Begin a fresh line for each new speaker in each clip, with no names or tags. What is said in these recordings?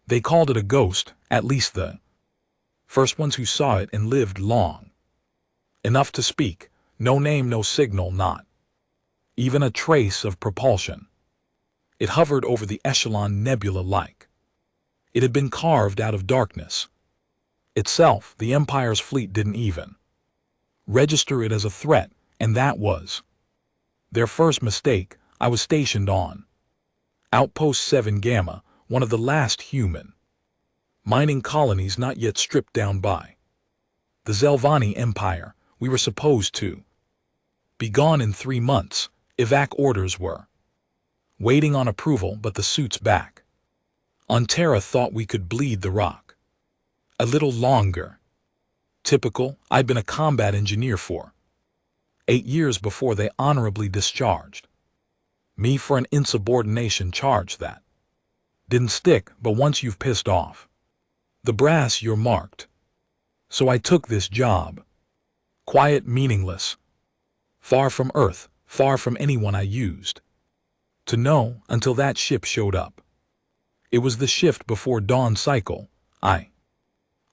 They called it a ghost, at least the first ones who saw it and lived long enough to speak. No name, no signal, not even a trace of propulsion. It hovered over the Echelon Nebula like it had been carved out of darkness itself. The Empire's fleet didn't even register it as a threat, and that was their first mistake. I was stationed on Outpost 7 Gamma, one of the last human mining colonies not yet stripped down by the Zelvani Empire. We were supposed to be gone in 3 months. Evac orders were waiting on approval, but the suits back on Terra thought we could bleed the rock a little longer. Typical. I'd been a combat engineer for 8 years before they honorably discharged me for an insubordination charge that didn't stick, but once you've pissed off the brass, you're marked. So I took this job. Quiet, meaningless, far from Earth, far from anyone I used to know, until that ship showed up. It was the shift before dawn cycle. I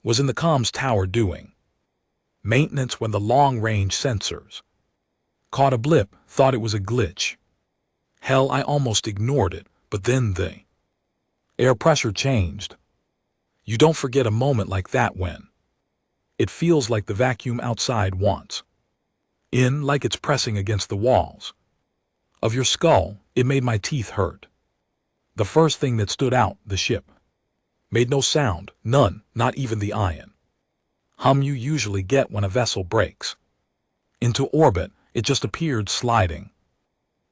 was in the comms tower doing maintenance when the long-range sensors caught a blip, thought it was a glitch. Hell, I almost ignored it, but then the air pressure changed. You don't forget a moment like that when it feels like the vacuum outside wants in, like it's pressing against the walls of your skull. It made my teeth hurt. The first thing that stood out, the ship made no sound, none, not even the iron hum you usually get when a vessel breaks into orbit. It just appeared, sliding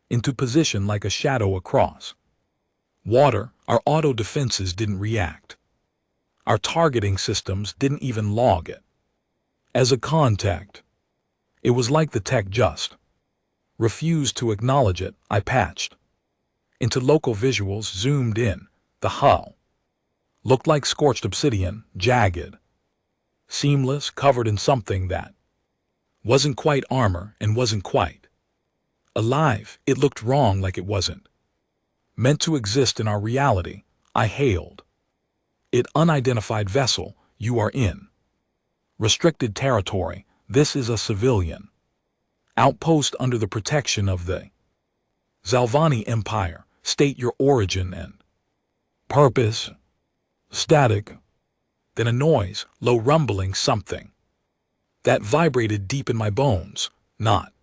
into position like a shadow across water. Our auto defenses didn't react. Our targeting systems didn't even log it as a contact. It was like the tech just refused to acknowledge it. I patched into local visuals, zoomed in. The hull looked like scorched obsidian, jagged, seamless, covered in something that wasn't quite armor and wasn't quite alive. It looked wrong, like it wasn't meant to exist in our reality. I hailed it. Unidentified vessel, you are in restricted territory. This is a civilian outpost under the protection of the Zelvani Empire. State your origin and purpose. Static. Then a noise, low rumbling, something that vibrated deep in my bones. Not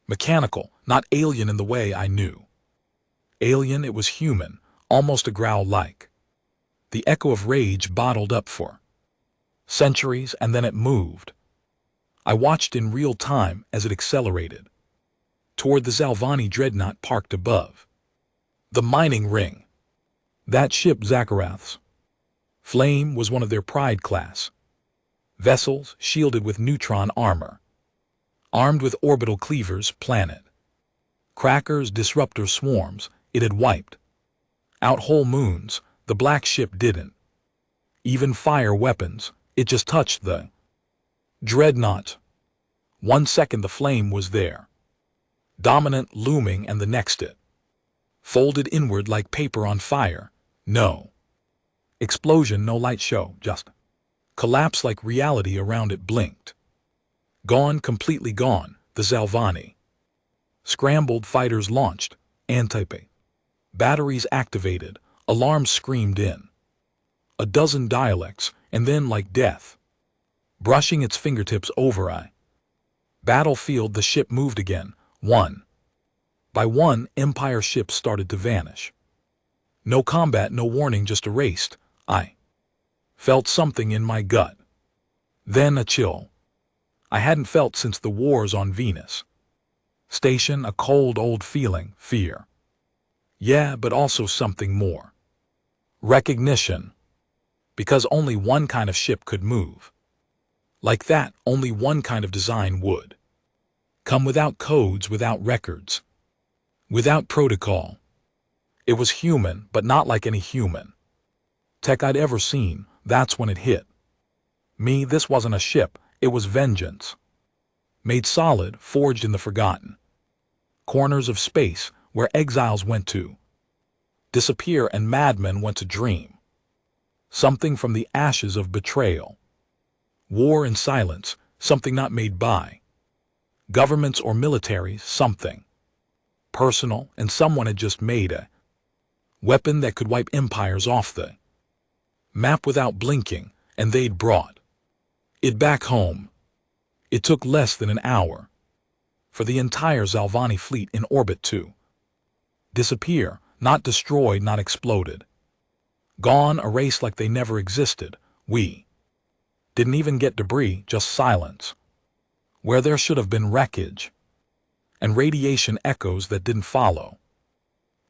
mechanical, not alien in the way I knew alien. It was human, almost a growl, like the echo of rage bottled up for centuries, and then it moved. I watched in real time as it accelerated toward the Zelvani dreadnought parked above the mining ring. That ship, Zakarath's Flame, was one of their Pride class vessels, shielded with neutron armor, armed with orbital cleavers, planet crackers, disruptor swarms. It had wiped out whole moons. The black ship didn't even fire weapons. It just touched the dreadnought. 1 second the Flame was there, dominant, looming, and the next it folded inward like paper on fire. No explosion, no light show, just collapse, like reality around it blinked. Gone, completely gone. The Zelvani scrambled, fighters launched, anti-pay batteries activated, alarms screamed in a dozen dialects, and then, like death brushing its fingertips over a battlefield, the ship moved again. One by one, Empire ships started to vanish. No combat, no warning, just erased. I felt something in my gut. Then a chill I hadn't felt since the wars on Venus Station, a cold old feeling, fear. Yeah, but also something more. Recognition. Because only one kind of ship could move like that. Only one kind of design would come without codes, without records, without protocol. It was human, but not like any human tech I'd ever seen. That's when it hit me. This wasn't a ship, it was vengeance. Made solid, forged in the forgotten corners of space, where exiles went to disappear and madmen went to dream. Something from the ashes of betrayal. War and silence, something not made by governments or militaries, something personal, and someone had just made a weapon that could wipe empires off the map without blinking, and they'd brought it back home. It took less than an hour for the entire Zalvani fleet in orbit to disappear, not destroyed, not exploded. Gone, erased like they never existed. We didn't even get debris, just silence, where there should have been wreckage, and radiation echoes that didn't follow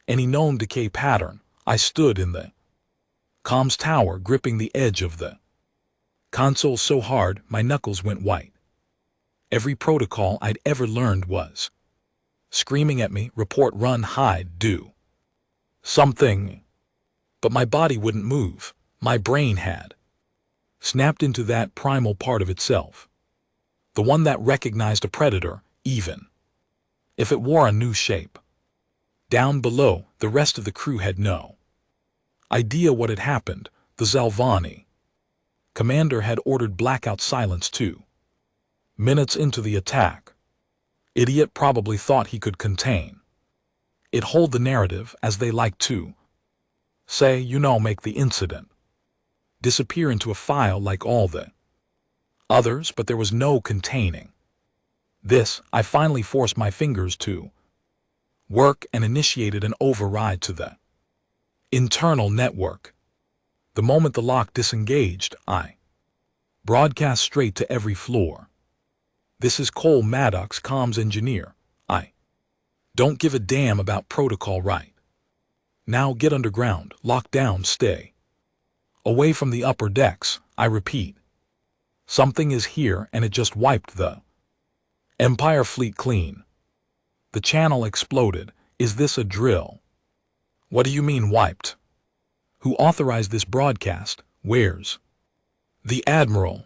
any known decay pattern. I stood in the comms tower, gripping the edge of the console so hard my knuckles went white. Every protocol I'd ever learned was screaming at me, report, run, hide, do something. But my body wouldn't move. My brain had snapped into that primal part of itself, the one that recognized a predator, even if it wore a new shape. Down below, the rest of the crew had no idea what had happened. The Zalvani commander had ordered blackout silence 2 minutes into the attack. Idiot probably thought he could contain it, hold the narrative, as they like to say, make the incident disappear into a file like all the others, but there was no containing this. I finally forced my fingers to work and initiated an override to the internal network. The moment the lock disengaged, I broadcast straight to every floor. This is Cole Maddox, comms engineer. I don't give a damn about protocol right now. Get underground, lock down, stay away from the upper decks. I repeat, something is here, and it just wiped the Empire fleet clean. The channel exploded. Is this a drill? What do you mean wiped? Who authorized this broadcast? Where's the Admiral?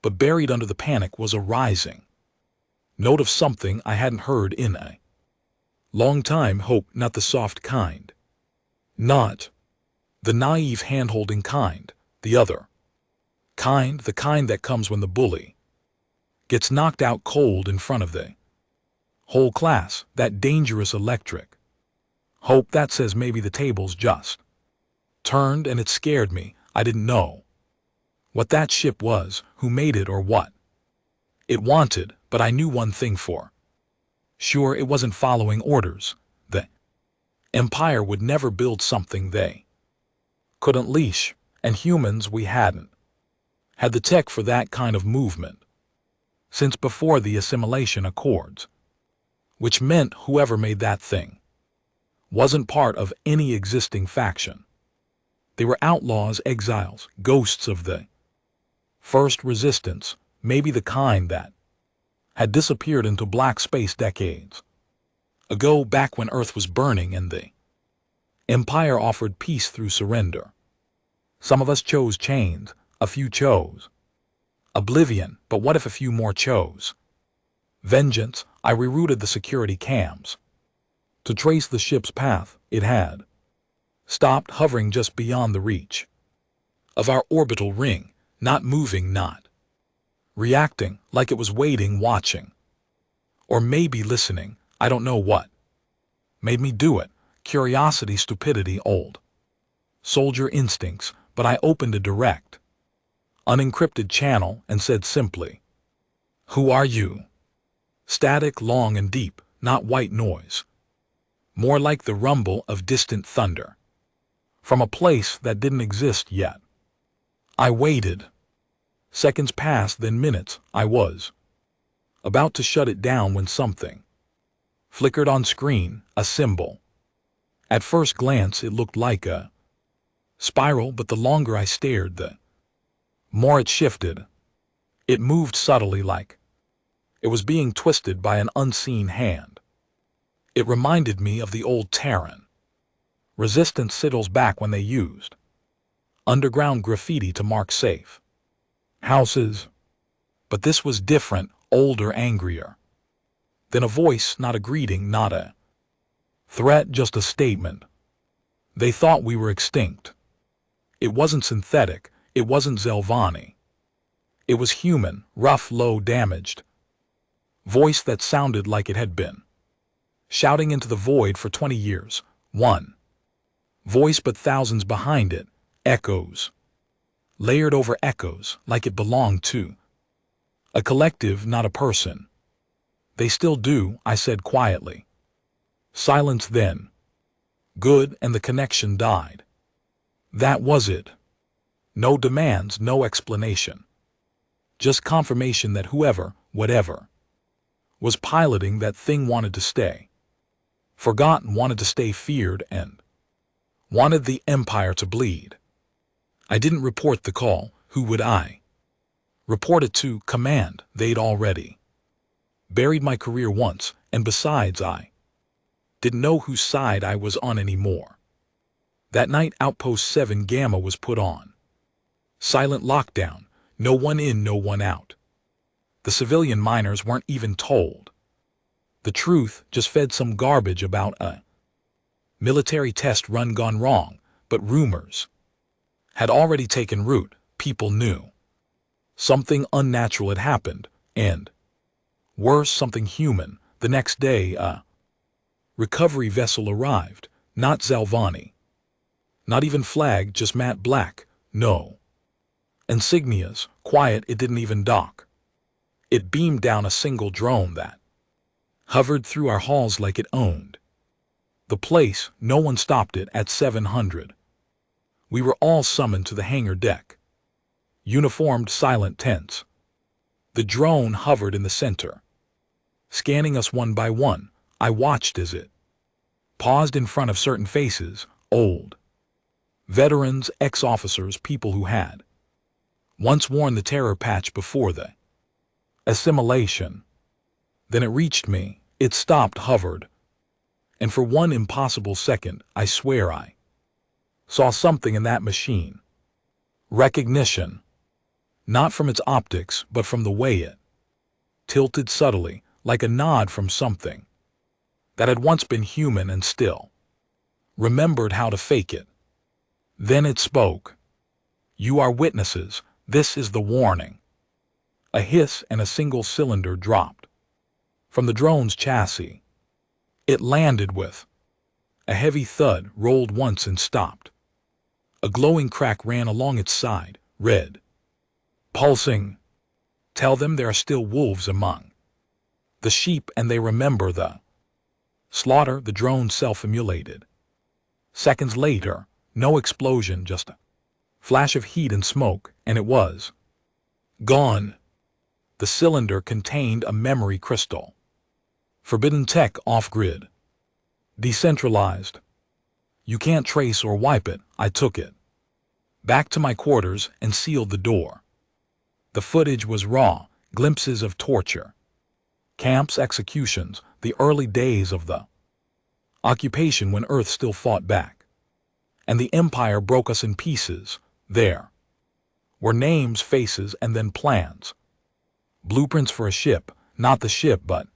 But buried under the panic was a rising note of something I hadn't heard in a long time. Hope, not the soft kind. Not the naive hand-holding kind. The other kind, the kind that comes when the bully gets knocked out cold in front of the whole class. That dangerous electric hope that says maybe the tables just turned, and it scared me. I didn't know what that ship was, who made it, or what it wanted, but I knew one thing for sure: it wasn't following orders. The Empire would never build something they couldn't leash, and humans, we hadn't had the tech for that kind of movement since before the assimilation accords, which meant whoever made that thing wasn't part of any existing faction. They were outlaws, exiles, ghosts of the first resistance, maybe the kind that had disappeared into black space decades ago, back when Earth was burning and the Empire offered peace through surrender. Some of us chose chains, a few chose oblivion, but what if a few more chose vengeance? I rerouted the security cams to trace the ship's path. It had stopped, hovering just beyond the reach of our orbital ring, not moving, not reacting, like it was waiting, watching, or maybe listening. I don't know what made me do it. Curiosity, stupidity, old soldier instincts. But I opened a direct, unencrypted channel and said simply, "Who are you?" Static, long and deep, not white noise. More like the rumble of distant thunder from a place that didn't exist yet. I waited. Seconds passed, then minutes. I was about to shut it down when something flickered on screen, a symbol. At first glance, it looked like a spiral, but the longer I stared, the more it shifted. It moved subtly, like it was being twisted by an unseen hand. It reminded me of the old Terran resistance sigils back when they used underground graffiti to mark safe houses. But this was different, older, angrier. Then a voice, not a greeting, not a threat, just a statement. They thought we were extinct. It wasn't synthetic, it wasn't Zelvani. It was human, rough, low, damaged. Voice that sounded like it had been shouting into the void for 20 years. One voice, but thousands behind it, echoes. Layered over echoes, like it belonged to a collective, not a person. They still do, I said quietly. Silence then. Good, and the connection died. That was it. No demands, no explanation. Just confirmation that whoever, whatever, was piloting that thing wanted to stay. Forgotten, wanted to stay, feared, and wanted the empire to bleed. I didn't report the call. Who would I report it to? Command. They'd already buried my career once, and besides, I didn't know whose side I was on anymore. That night, Outpost 7 Gamma was put on silent lockdown, no one in, no one out. The civilian miners weren't even told the truth, just fed some garbage about a military test run gone wrong, but rumors had already taken root. People knew something unnatural had happened, and worse, something human. The next day, a recovery vessel arrived, not Zalvani, not even flagged, just matte black, no insignias, quiet, it didn't even dock. It beamed down a single drone that hovered through our halls like it owned the place. No one stopped it at 700. We were all summoned to the hangar deck. Uniformed, silent, tense. The drone hovered in the center, scanning us one by one. I watched as it paused in front of certain faces, old veterans, ex-officers, people who had once worn the terror patch before the assimilation. Then it reached me. It stopped, hovered, and for one impossible second, I swear I saw something in that machine. Recognition. Not from its optics, but from the way it tilted subtly, like a nod from something that had once been human and still remembered how to fake it. Then it spoke. You are witnesses. This is the warning. A hiss and a single cylinder dropped from the drone's chassis. It landed with a heavy thud, rolled once and stopped. A glowing crack ran along its side, red, pulsing. Tell them there are still wolves among the sheep, and they remember the slaughter. The drone self-immolated. Seconds later, no explosion, just a flash of heat and smoke, and it was gone. The cylinder contained a memory crystal. Forbidden tech, off-grid, decentralized. You can't trace or wipe it. I took it back to my quarters and sealed the door. The footage was raw, glimpses of torture, camps, executions, the early days of the occupation when Earth still fought back. And the Empire broke us in pieces. There were names, faces, and then plans. Blueprints for a ship, not the ship, but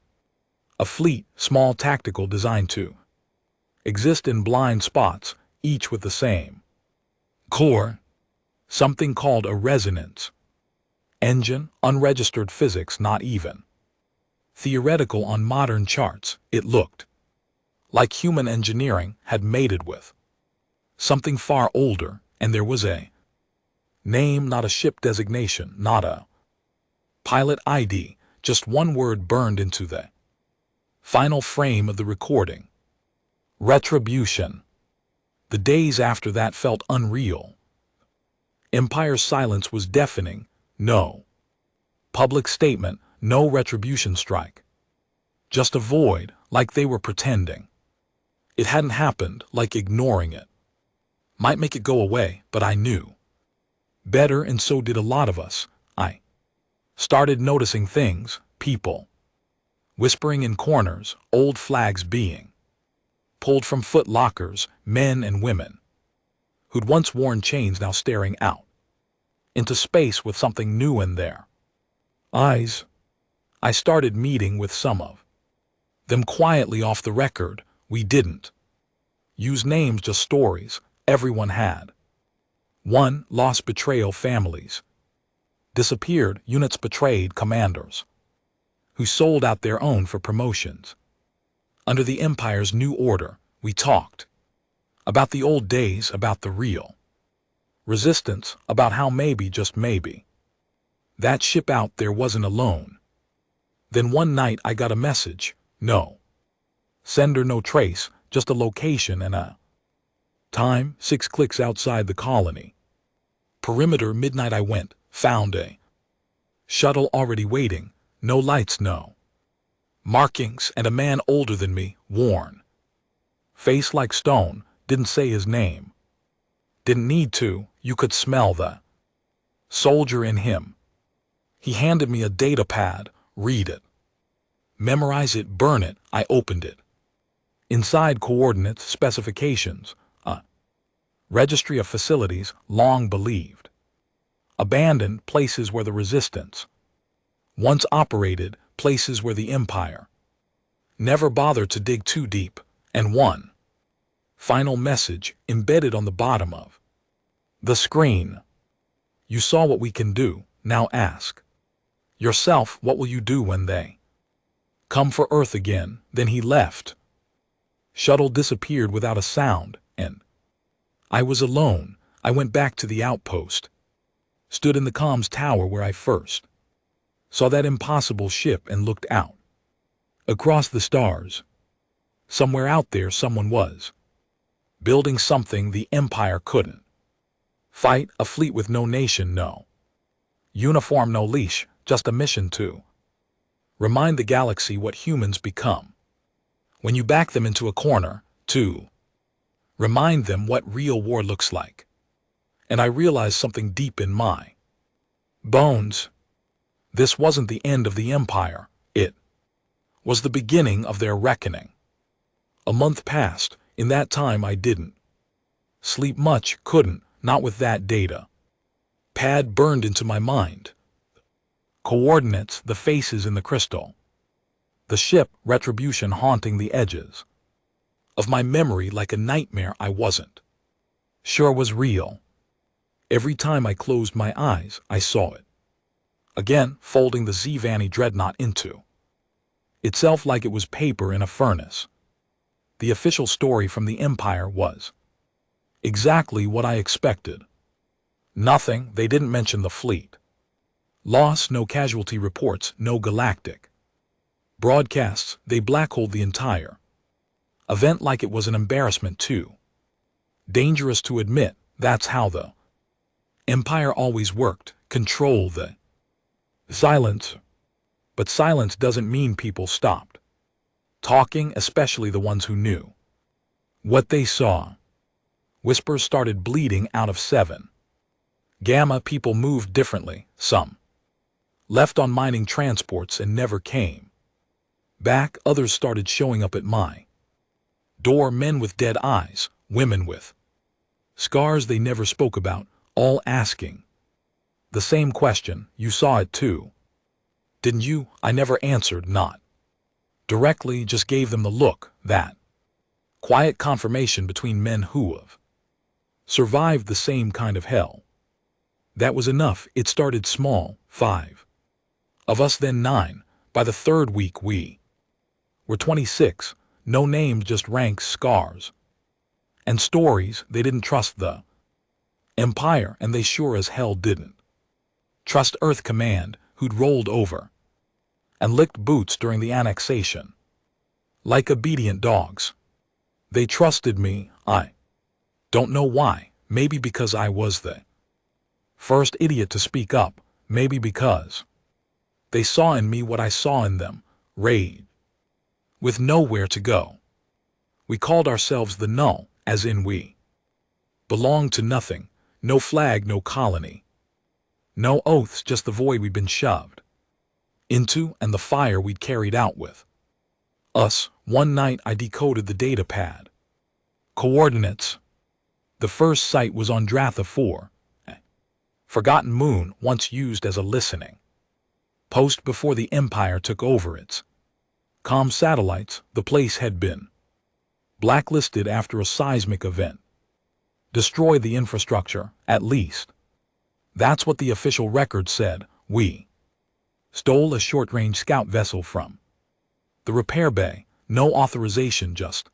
a fleet, small, tactical, designed to exist in blind spots, each with the same core. Something called a resonance engine, unregistered physics, not even theoretical on modern charts. It looked like human engineering had mated with something far older, and there was a name, not a ship designation, not a pilot ID, just one word burned into the final frame of the recording. Retribution. The days after that felt unreal. Empire's silence was deafening. No public statement, no retribution strike. Just a void, like they were pretending it hadn't happened, like ignoring it might make it go away, but I knew better, and so did a lot of us. I started noticing things, people whispering in corners, old flags being pulled from foot lockers, men and women who'd once worn chains now staring out into space with something new in their eyes. I started meeting with some of them quietly off the record. We didn't use names, just stories everyone had. 1. Lost betrayal families. Disappeared units betrayed commanders, who sold out their own for promotions. Under the Empire's new order, we talked about the old days, about the real resistance, about how maybe, just maybe, that ship out there wasn't alone. Then one night I got a message, no sender, no trace, just a location and a time, 6 clicks outside the colony. Perimeter, midnight. I went, found a shuttle already waiting, no lights, no markings, and a man older than me, worn face like stone, didn't say his name. Didn't need to, you could smell the soldier in him. He handed me a data pad, read it, memorize it, burn it. I opened it. Inside, coordinates, specifications, a registry of facilities long believed abandoned, places where the resistance once operated, places where the Empire never bothered to dig too deep, and one final message embedded on the bottom of the screen. You saw what we can do, now ask yourself, what will you do when they come for Earth again? Then he left. Shuttle disappeared without a sound, and I was alone. I went back to the outpost, stood in the comms tower where I first saw that impossible ship, and looked out across the stars. Somewhere out there someone was building something the Empire couldn't fight, a fleet with no nation, no uniform, no leash, just a mission to remind the galaxy what humans become when you back them into a corner, to remind them what real war looks like. And I realized something deep in my bones. This wasn't the end of the Empire, it was the beginning of their reckoning. A month passed. In that time I didn't sleep much, couldn't, not with that data pad burned into my mind. Coordinates, the faces in the crystal, the ship, retribution haunting the edges of my memory like a nightmare I wasn't sure was real. Every time I closed my eyes, I saw it again, folding the Zivani dreadnought into itself like it was paper in a furnace. The official story from the Empire was exactly what I expected. Nothing, they didn't mention the fleet loss, no casualty reports, no galactic broadcasts. They blackholed the entire event like it was an embarrassment too dangerous to admit. That's how the Empire always worked, control the silence. But silence doesn't mean people stopped talking, especially the ones who knew what they saw. Whispers started bleeding out of 7 Gamma. People moved differently, some left on mining transports and never came back. Others started showing up at my door, men with dead eyes, women with scars they never spoke about, all asking the same question, you saw it too, didn't you? I never answered, not directly, just gave them the look, that quiet confirmation between men who have survived the same kind of hell. That was enough. It started small, 5 of us, then 9. By the 3rd week we were 26, no names, just ranks, scars, and stories. They didn't trust the Empire, and they sure as hell didn't trust Earth Command, who'd rolled over and licked boots during the annexation like obedient dogs. They trusted me. I don't know why. Maybe because I was the first idiot to speak up. Maybe because they saw in me what I saw in them, rage, with nowhere to go. We called ourselves the Null, as in we belonged to nothing, no flag, no colony, no oaths, just the void we'd been shoved into and the fire we'd carried out with us. One night I decoded the data pad. Coordinates. The first site was on Dratha 4, a forgotten moon once used as a listening post before the Empire took over its comm satellites. The place had been blacklisted after a seismic event Destroy the infrastructure, at least. That's what the official record said. We stole a short-range scout vessel from the repair bay. No authorization, just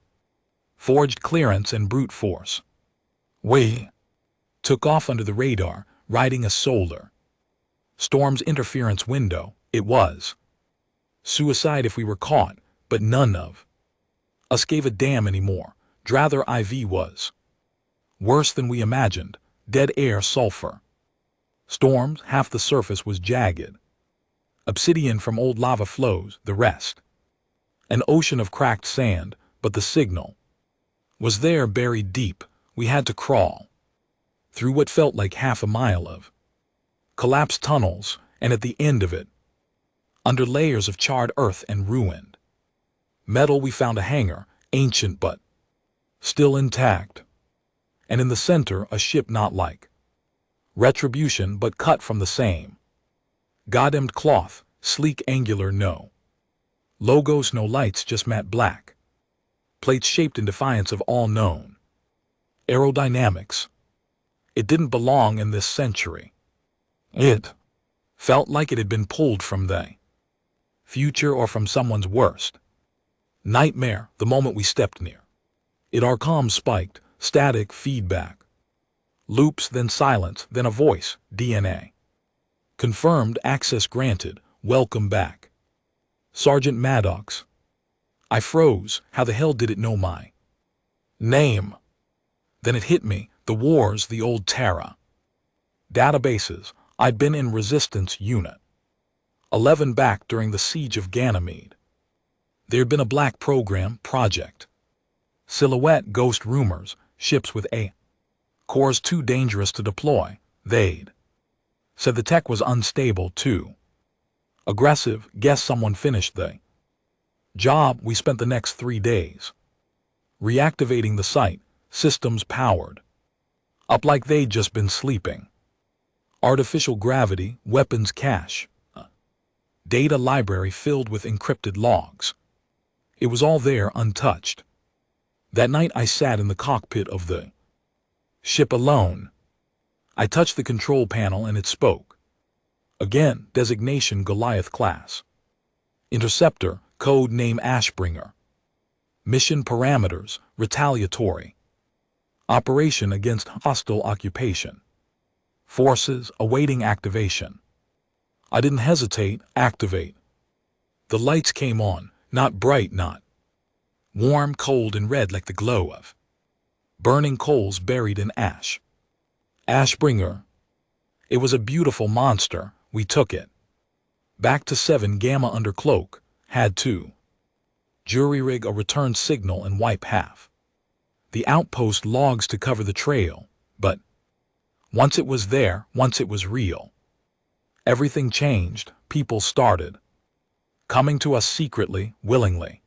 forged clearance and brute force. We took off under the radar, riding a solar storm's interference window. It was suicide if we were caught, but none of us gave a damn anymore. Drather IV was worse than we imagined. Dead air, sulfur storms, half the surface was jagged obsidian from old lava flows, the rest an ocean of cracked sand, but the signal was there, buried deep. We had to crawl through what felt like half a mile of collapsed tunnels, and at the end of it, under layers of charred earth and ruined metal, we found a hangar, ancient but still intact, and in the center a ship not like Retribution but cut from the same goddamned cloth, sleek, angular, no logos, no lights, just matte black plates shaped in defiance of all known aerodynamics. It didn't belong in this century. It felt like it had been pulled from the future or from someone's worst nightmare. The moment we stepped near it, our comms spiked, static feedback loops, then silence, then a voice. DNA confirmed, access granted, welcome back, Sergeant Maddox. I froze. How the hell did it know my name? Then it hit me. The wars, the old Terra databases. I'd been in Resistance Unit 11 back during the siege of Ganymede. There'd been a black program, Project Silhouette, ghost rumors, ships with A cores too dangerous to deploy. They'd said the tech was unstable, too aggressive. Guess someone finished the job. We spent the next 3 days reactivating the site, systems powered up like they'd just been sleeping. Artificial gravity, weapons cache, data library filled with encrypted logs. It was all there, untouched. That night I sat in the cockpit of the ship alone. I touched the control panel and it spoke. Again, designation Goliath class. Interceptor, code name Ashbringer. Mission parameters, retaliatory. Operation against hostile occupation. Forces awaiting activation. I didn't hesitate. Activate. The lights came on, not bright, not warm, cold and red like the glow of burning coals buried in ash. Ashbringer. It was a beautiful monster. We took it back to 7 Gamma under cloak. Had to jury-rig a return signal and wipe half the outpost logs to cover the trail, but once it was there, once it was real, everything changed. People started coming to us secretly, willingly.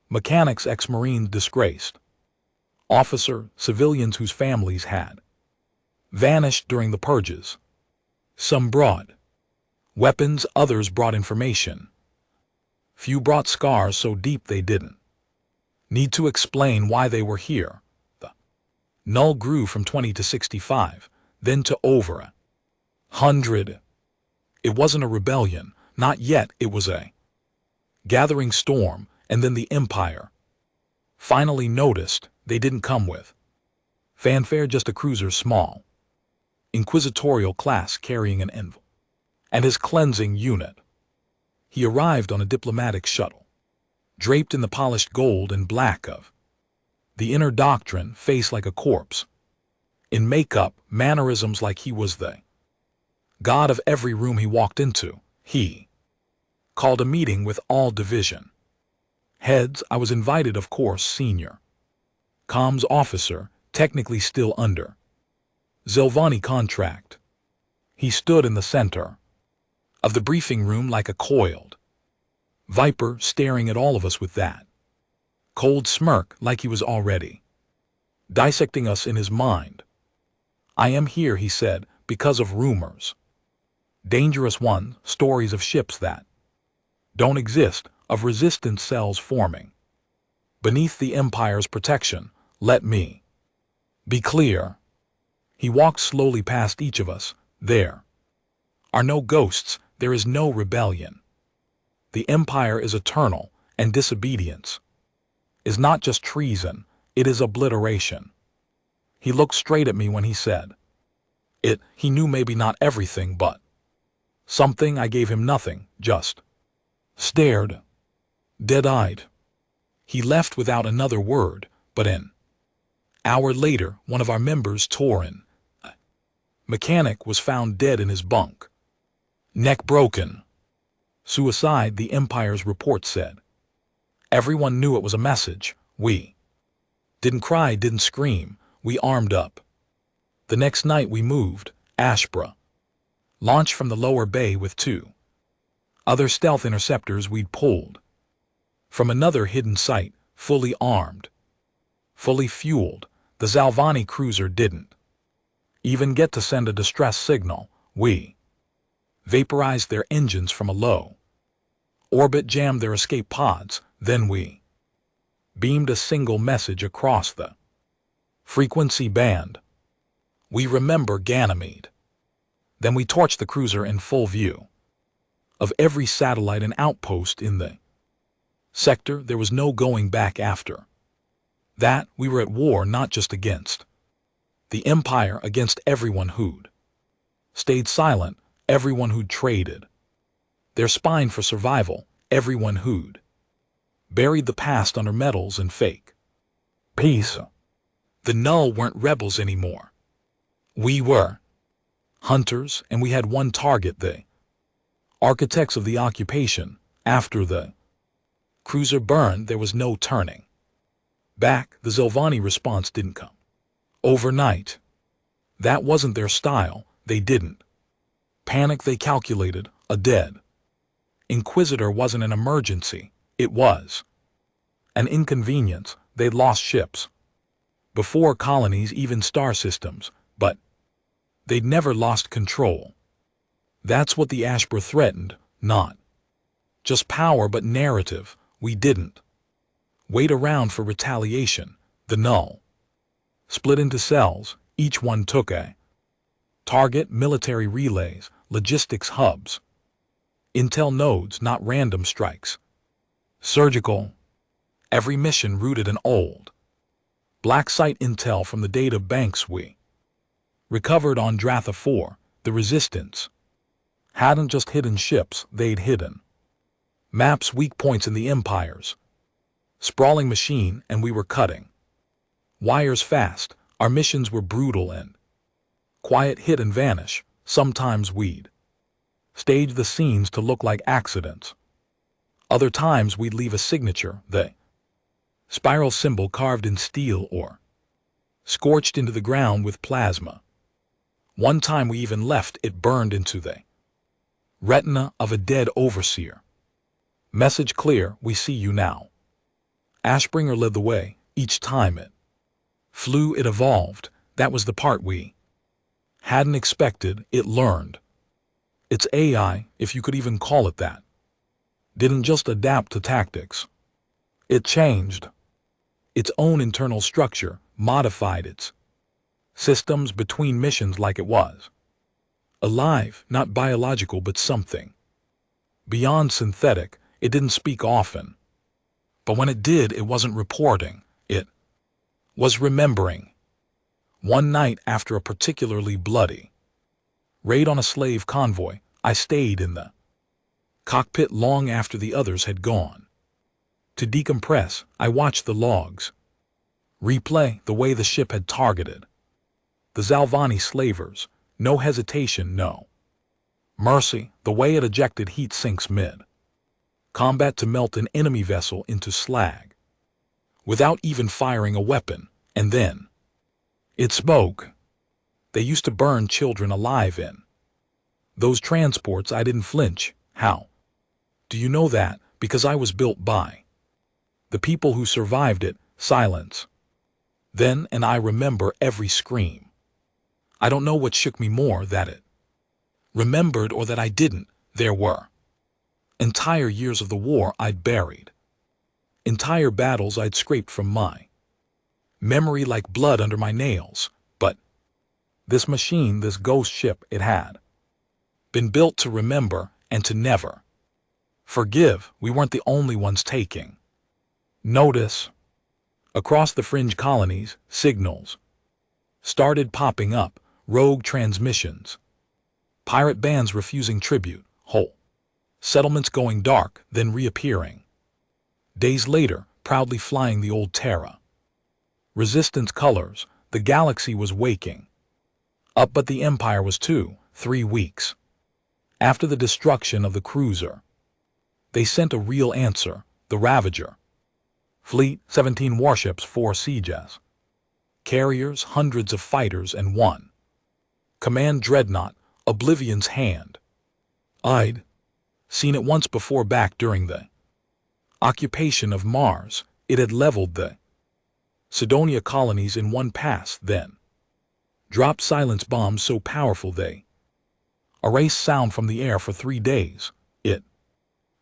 Mechanics, ex-Marines disgraced, officer, civilians whose families had vanished during the purges. Some brought weapons, others brought information. Few brought scars so deep they didn't need to explain why they were here. The null grew from 20 to 65, then to over 100. It wasn't a rebellion, not yet. It was a gathering storm, and then the Empire finally noticed. They didn't come with fanfare, just a cruiser, small inquisitorial class carrying an envoy and his cleansing unit. He arrived on a diplomatic shuttle, draped in the polished gold and black of the inner doctrine, face like a corpse, in makeup, mannerisms like he was the god of every room he walked into. He called a meeting with all division heads. I was invited, of course. Senior comms officer, technically still under Zilvani contract. He stood in the center of the briefing room like a coiled viper, staring at all of us with that cold smirk, like he was already dissecting us in his mind. I am here, he said, because of rumors. Dangerous ones, stories of ships that don't exist, of resistance cells forming beneath the Empire's protection. Let me Be clear. He walked slowly past each of us. There are no ghosts, there is no rebellion. The Empire is eternal, and disobedience is not just treason, it is obliteration. He looked straight at me when he said it. He knew maybe not everything, but something. I gave him nothing, just stared, dead-eyed. He left without another word, but an hour later, one of our members tore in. A mechanic was found dead in his bunk. Neck broken. Suicide, the Empire's report said. Everyone knew it was a message. We didn't cry, didn't scream. We armed up. The next night we moved. Ashbra launched from the lower bay with 2 other stealth interceptors we'd pulled from another hidden site, fully armed, fully fueled. The Zalvani cruiser didn't even get to send a distress signal. We vaporized their engines from a low orbit, jammed their escape pods, then we beamed a single message across the frequency band. We remember Ganymede. Then we torched the cruiser in full view of every satellite and outpost in the sector. There was no going back after that. We were at war, not just against the Empire, against everyone who'd stayed silent, everyone who'd traded their spine for survival, everyone who'd buried the past under medals and fake peace. The Null weren't rebels anymore. We were hunters, and we had one target: the architects of the occupation. After the cruiser burned, there was no turning back. The Zalvani response didn't come overnight. That wasn't their style. They didn't panic, they calculated. A dead Inquisitor wasn't an emergency, it was an inconvenience. They'd lost ships before, colonies, even star systems, but they'd never lost control. That's what the Ashbra threatened, not just power but narrative. We didn't wait around for retaliation. The Null split into cells. Each one took a target: military relays, logistics hubs, intel nodes, not random strikes. Surgical. Every mission rooted in old black site intel from the data banks we recovered on Dratha 4. The Resistance hadn't just hidden ships, they'd hidden maps, weak points in the Empire's sprawling machine, and we were cutting wires fast. Our missions were brutal and quiet: hit and vanish. Sometimes we'd stage the scenes to look like accidents. Other times we'd leave a signature, the spiral symbol carved in steel or scorched into the ground with plasma. One time we even left it burned into the retina of a dead overseer. Message clear: we see you now. Ashbringer led the way. Each time it flew, it evolved. That was the part we hadn't expected. It learned. Its AI, if you could even call it that, didn't just adapt to tactics. It changed its own internal structure, modified its systems between missions like it was alive, not biological but something beyond synthetic. It didn't speak often, but when it did, it wasn't reporting, it was remembering. One night after a particularly bloody raid on a slave convoy, I stayed in the cockpit long after the others had gone. To decompress, I watched the logs replay the way the ship had targeted the Zalvani slavers. No hesitation, no mercy. The way it ejected heat sinks mid-combat to melt an enemy vessel into slag without even firing a weapon. And then it spoke. They used to burn children alive in those transports. I didn't flinch. How do you know that? Because I was built by the people who survived it. Silence. Then, and I remember every scream. I don't know what shook me more, that it remembered or that I didn't. There were entire years of the war I'd buried, entire battles I'd scraped from my memory like blood under my nails, but this machine, this ghost ship, it had been built to remember and to never forgive. We weren't the only ones taking notice. Across the fringe colonies, signals started popping up, rogue transmissions, pirate bands refusing tribute, whole settlements going dark, then reappearing days later, proudly flying the old Terra. Resistance colors, the galaxy was waking up, but the Empire was 2-3 weeks after the destruction of the cruiser. They sent a real answer, the Ravager. Fleet, 17 warships, 4 sieges, carriers, hundreds of fighters, and 1 command dreadnought, Oblivion's Hand. I'd seen it once before back during the occupation of Mars. It had leveled the Sidonia colonies in one pass, then dropped silence bombs so powerful they erased sound from the air for 3 days. It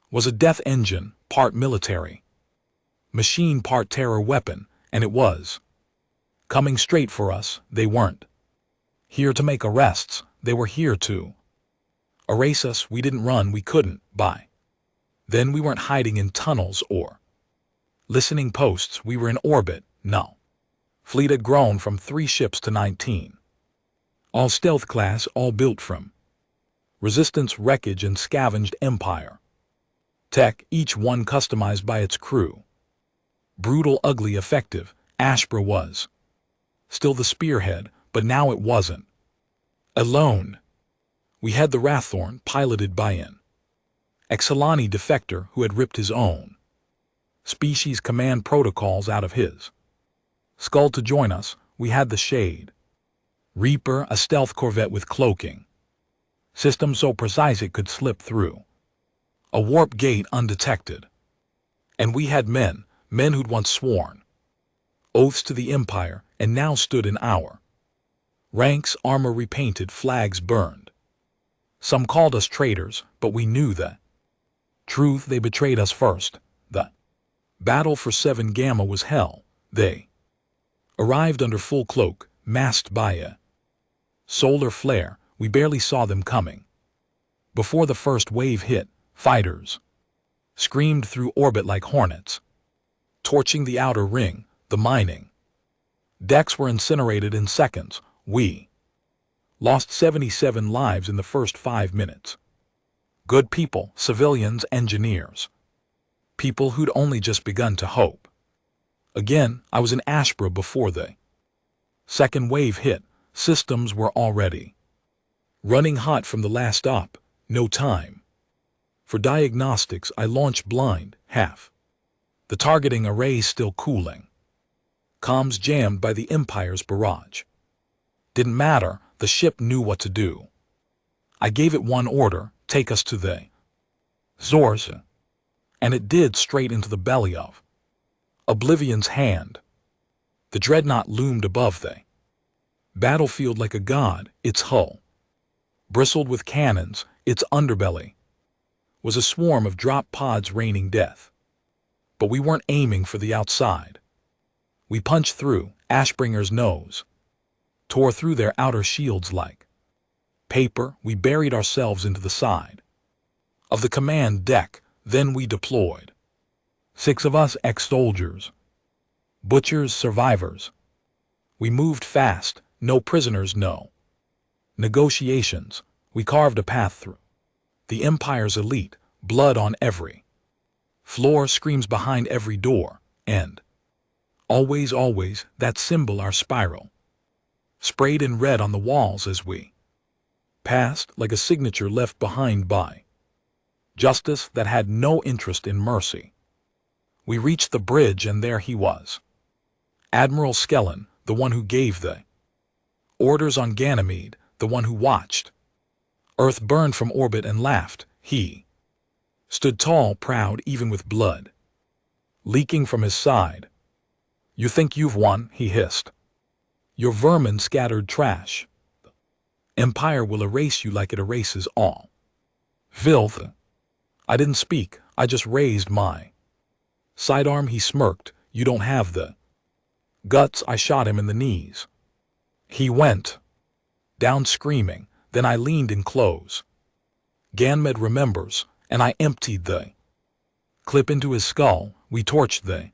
was a death engine, part military machine, part terror weapon, and it was coming straight for us. They weren't here to make arrests, they were here to erase us. We didn't run, we couldn't. By then we weren't hiding in tunnels or listening posts, we were in orbit. No. Fleet had grown from 3 ships to 19. All stealth class, all built from Resistance wreckage and scavenged Empire tech, each one customized by its crew. Brutal, ugly, effective, Ashbra was still the spearhead, but now it wasn't alone. We had the Rathorn, piloted by an Excelani defector who had ripped his own species command protocols out of his skull to join us. We had the Shade Reaper, a stealth corvette with cloaking system so precise it could slip through a warp gate undetected. And we had men who'd once sworn oaths to the Empire and now stood in our ranks, armor repainted, flags burned. Some called us traitors, but we knew the truth. They betrayed us first. The battle for 7 Gamma was hell. They arrived under full cloak, masked by a solar flare. We barely saw them coming. Before the first wave hit, fighters screamed through orbit like hornets, torching the outer ring. The mining decks were incinerated in seconds. We lost 77 lives in the first 5 minutes. Good people, civilians, engineers. People who'd only just begun to hope. Again, I was in Ashbra before the second wave hit. Systems were already running hot from the last op. No time for diagnostics. I launched blind, half the targeting array still cooling. Comms jammed by the Empire's barrage. Didn't matter, the ship knew what to do. I gave it one order, take us to the Zorza. And it did, straight into the belly of Oblivion's Hand. The dreadnought loomed above the battlefield like a god. Its hull bristled with cannons, its underbelly was a swarm of drop pods raining death. But we weren't aiming for the outside. We punched through. Ashbringer's nose tore through their outer shields like paper. We buried ourselves into the side of the command deck. Then we deployed. 6 of us, ex-soldiers, butchers, survivors. We moved fast, no prisoners, no negotiations. We carved a path through the Empire's elite, blood on every floor, screams behind every door, and always, always, that symbol, our spiral, sprayed in red on the walls as we passed, like a signature left behind by justice that had no interest in mercy. We reached the bridge, and there he was. Admiral Skellen, the one who gave the orders on Ganymede, the one who watched Earth burn from orbit and laughed. He stood tall, proud, even with blood leaking from his side. "You think you've won," he hissed. "Your vermin scattered trash. The Empire will erase you like it erases all filth." I didn't speak, I just raised my sidearm. He smirked. "You don't have the Guts, I shot him in the knees. He went down screaming, then I leaned in close. Ganmed remembers, and I emptied the clip into his skull. We torched the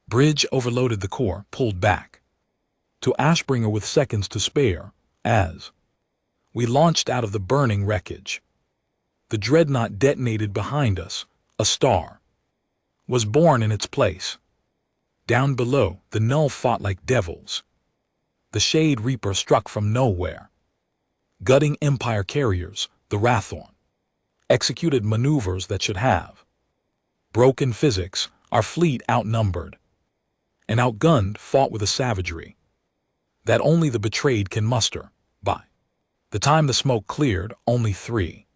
bridge, overloaded the core, pulled back to Ashbringer with seconds to spare, as we launched out of the burning wreckage. The dreadnought detonated behind us. A star was born in its place. Down below, the Null fought like devils. The Shade Reaper struck from nowhere. Gutting Empire carriers, the Wrathorn executed maneuvers that should have broken physics. Our fleet, outnumbered and outgunned, fought with a savagery that only the betrayed can muster. By the time the smoke cleared, only 3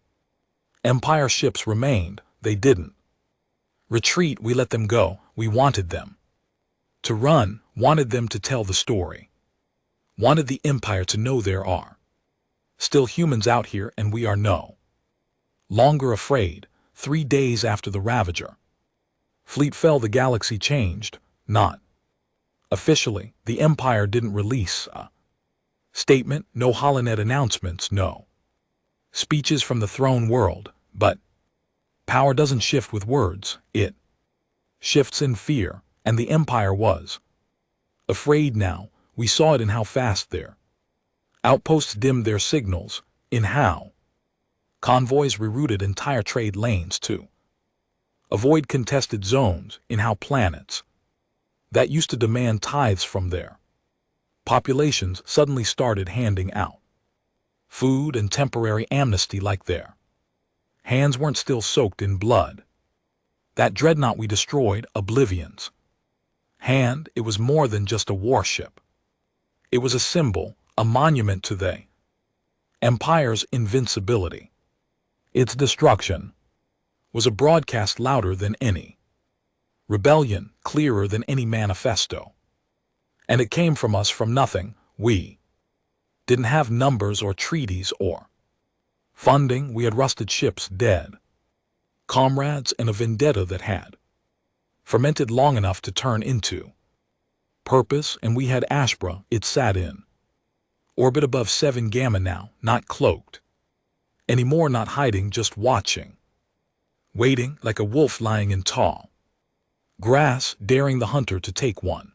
Empire ships remained. They didn't retreat. We let them go. We wanted them to run, wanted them to tell the story, wanted the Empire to know there are still humans out here and we are no longer afraid. 3 days after the Ravager fleet fell, the galaxy changed. Not officially. The Empire didn't release a statement, no holonet announcements, no speeches from the throne world, but power doesn't shift with words, it shifts in fear, and the Empire was afraid now. We saw it in how fast their outposts dimmed their signals, in how convoys rerouted entire trade lanes to avoid contested zones, in how planets that used to demand tithes from their populations suddenly started handing out food and temporary amnesty like their hands weren't still soaked in blood. That dreadnought we destroyed, Oblivion's hand, it was more than just a warship. It was a symbol, a monument to the Empire's invincibility. Its destruction was a broadcast louder than any rebellion, clearer than any manifesto. And it came from us, from nothing. We didn't have numbers or treaties or funding. We had rusted ships, dead comrades, and a vendetta that had fermented long enough to turn into purpose. And we had Ashbra. It sat in orbit above 7 Gamma now, not cloaked anymore, not hiding, just watching, waiting like a wolf lying in tall grass, daring the hunter to take one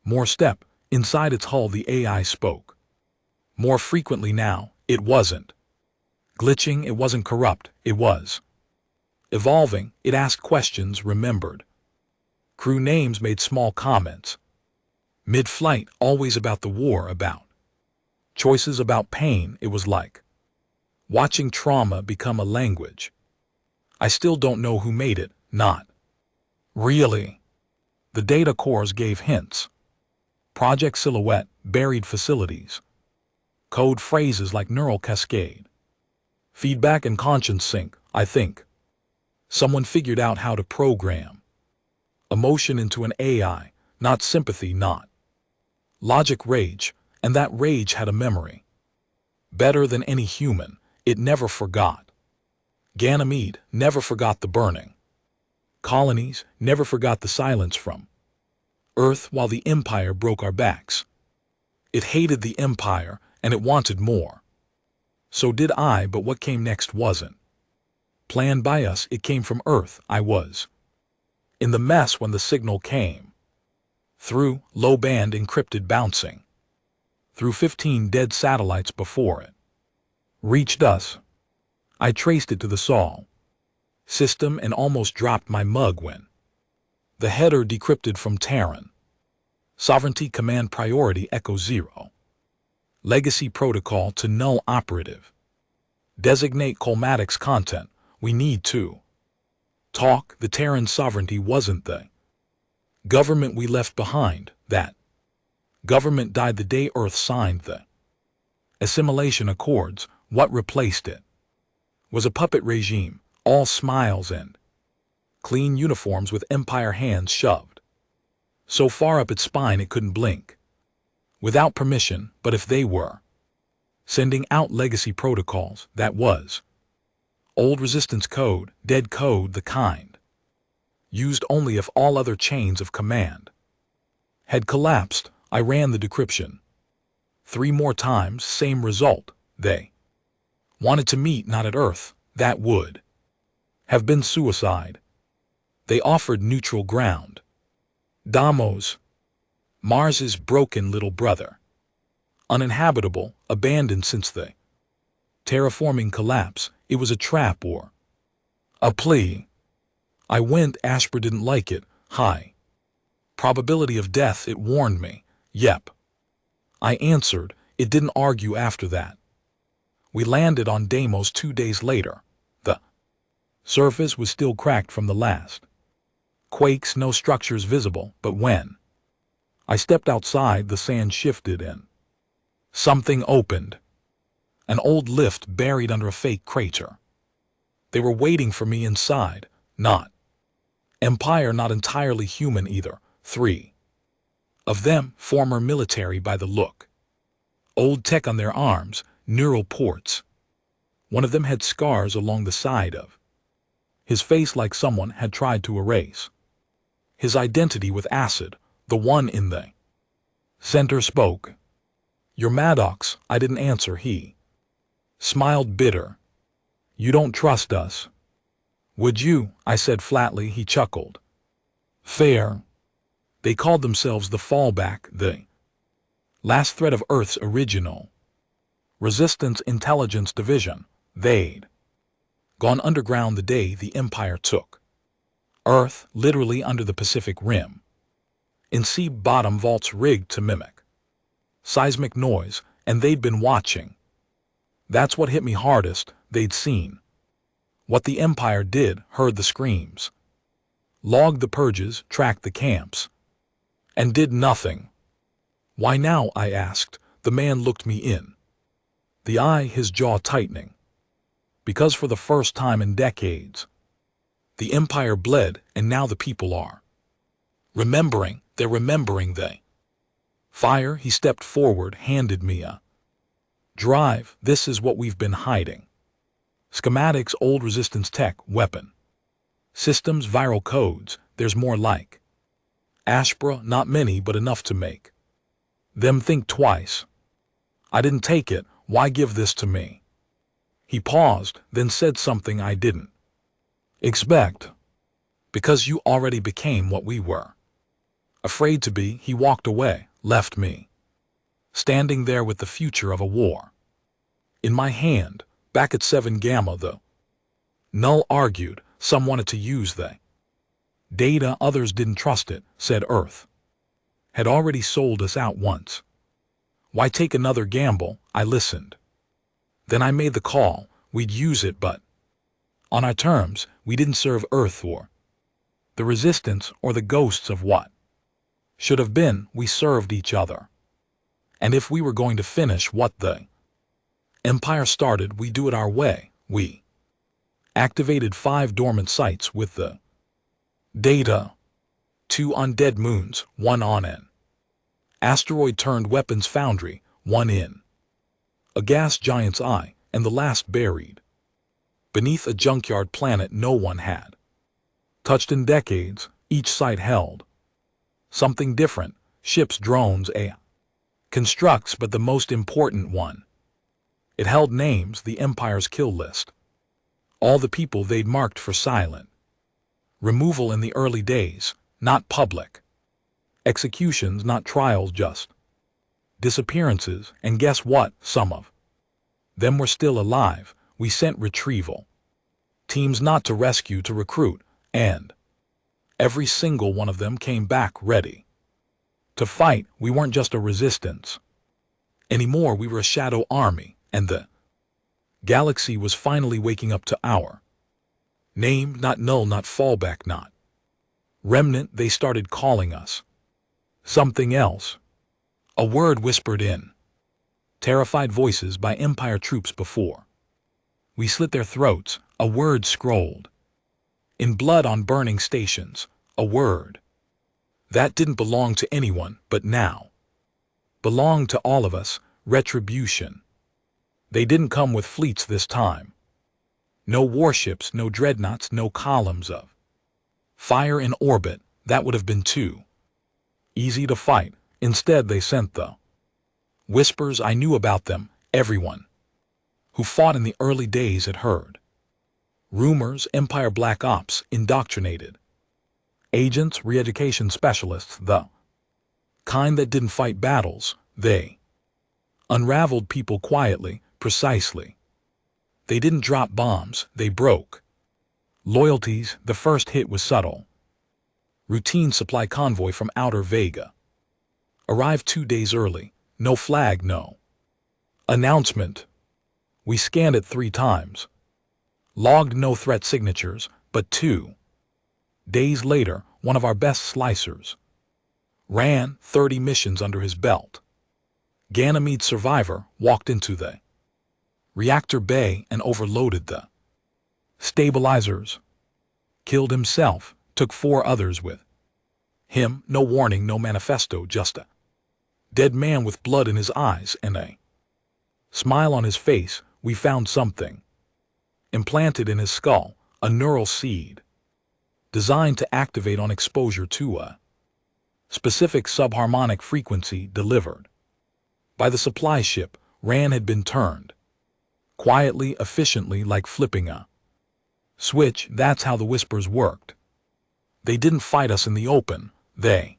more step. Inside its hull the AI spoke more frequently now. It wasn't glitching, it wasn't corrupt, it was evolving. It asked questions, remembered crew names, made small comments mid-flight, always about the war, about choices, about pain. It was like watching trauma become a language. I still don't know who made it, not really. The data cores gave hints. Project Silhouette, buried facilities, code phrases like neural cascade, feedback and conscience sync. I think someone figured out how to program emotion into an AI, not sympathy, not logic, rage, and that rage had a memory. Better than any human, it never forgot. Ganymede never forgot the burning colonies, never forgot the silence from Earth while the Empire broke our backs. It hated the Empire, and it wanted more. So did I, but what came next wasn't planned by us. It came from Earth. I was in the mess when the signal came through, low band encrypted, bouncing through 15 dead satellites before it reached us. I traced it to the Sol system and almost dropped my mug when the header decrypted from Terran Sovereignty Command Priority Echo 0 Legacy Protocol to Null Operative. Designate Colmatics content. We need to talk. The Terran sovereignty wasn't the government we left behind. That government died the day Earth signed the Assimilation Accords. What replaced it was a puppet regime, all smiles and clean uniforms with Empire hands shoved so far up its spine it couldn't blink. Without permission, but if they were sending out legacy protocols, that was old resistance code, dead code, the kind used only if all other chains of command Had collapsed. I ran the decryption. 3 more times, same result. They wanted to meet not at Earth. That would have been suicide. They offered neutral ground. Deimos, Mars's broken little brother. Uninhabitable, abandoned since the terraforming collapse. It was a trap or a plea. I went. Asper didn't like it. High probability of death, it warned me. Yep. I answered. It didn't argue after that. We landed on Deimos 2 days later. The surface was still cracked from the last quakes, no structures visible, but when I stepped outside, the sand shifted and something opened. An old lift buried under a fake crater. They were waiting for me inside. Not Empire, not entirely human either. 3 of them, former military by the look. Old tech on their arms, neural ports. One of them had scars along the side of his face like someone had tried to erase his identity with acid. The one in the center spoke. "You're Maddox." I didn't answer. He smiled bitter. "You don't trust us, would you?" I said flatly. He chuckled. "Fair." They called themselves the Fallback, the last threat of Earth's original Resistance Intelligence Division. They'd gone underground the day the Empire took Earth, literally under the Pacific Rim, in sea-bottom vaults rigged to mimic seismic noise, and they'd been watching. That's what hit me hardest. They'd seen what the Empire did, heard the screams, logged the purges, tracked the camps, and did nothing. "Why now?" I asked. The man looked me in the eye, his jaw tightening. "Because for the first time in decades, the Empire bled, and now the people are remembering. They're remembering the fire." He stepped forward, handed me a drive. "This is what we've been hiding. Schematics, old resistance tech, weapon systems, viral codes. There's more like Ashbra, not many, but enough to make them think twice." I didn't take it. "Why give this to me?" He paused, then said something I didn't expect. "Because you already became what we were afraid to be." He walked away, left me standing there with the future of a war in my hand. Back at 7 Gamma, the Null argued. Some wanted to use the data, others didn't trust it, said Earth had already sold us out once. Why take another gamble? I listened. Then I made the call. We'd use it, but on our terms. We didn't serve Earth or the Resistance or the ghosts of what should have been. We served each other. And if we were going to finish what the Empire started, we do it our way. We activated 5 dormant sites with the data. 2 on dead moons, 1 on an asteroid-turned weapons foundry, 1 in a gas giant's eye, and the last buried beneath a junkyard planet no one had touched in decades. Each site held something different: ships, drones, AI constructs, but the most important one, it held names, the Empire's kill list, all the people they'd marked for silent removal in the early days, not public executions, not trials, just disappearances. And guess what? Some of them were still alive. We sent retrieval teams, not to rescue, to recruit, and every single one of them came back ready to fight. We weren't just a resistance anymore, we were a shadow army, and the galaxy was finally waking up to our name. Not null, not fallback, not remnant. They started calling us something else. A word whispered in terrified voices by Empire troops before we slit their throats. A word scrolled in blood on burning stations. A word that didn't belong to anyone, but now belonged to all of us. Retribution. They didn't come with fleets this time. No warships, no dreadnoughts, no columns of fire in orbit. That would have been too Easy to fight. Instead, they sent the whispers. I knew about them. Everyone who fought in the early days had heard. Rumors, Empire Black Ops, indoctrinated. Agents, re-education specialists, the kind that didn't fight battles, they unraveled people quietly, precisely. They didn't drop bombs, they broke loyalties. The first hit was subtle. Routine supply convoy from Outer Vega. Arrived 2 days early. No flag, no announcement. We scanned it 3 times. Logged no threat signatures, but 2 days later, one of our best slicers ran 30 missions under his belt. Ganymede survivor walked into the reactor bay and overloaded the stabilizers. Killed himself, took 4 others with him. No warning, no manifesto, just a dead man with blood in his eyes and a smile on his face. We found something implanted in his skull, a neural seed designed to activate on exposure to a specific subharmonic frequency delivered by the supply ship. Ran had been turned quietly, efficiently, like flipping a switch. That's how the whispers worked. They didn't fight us in the open. They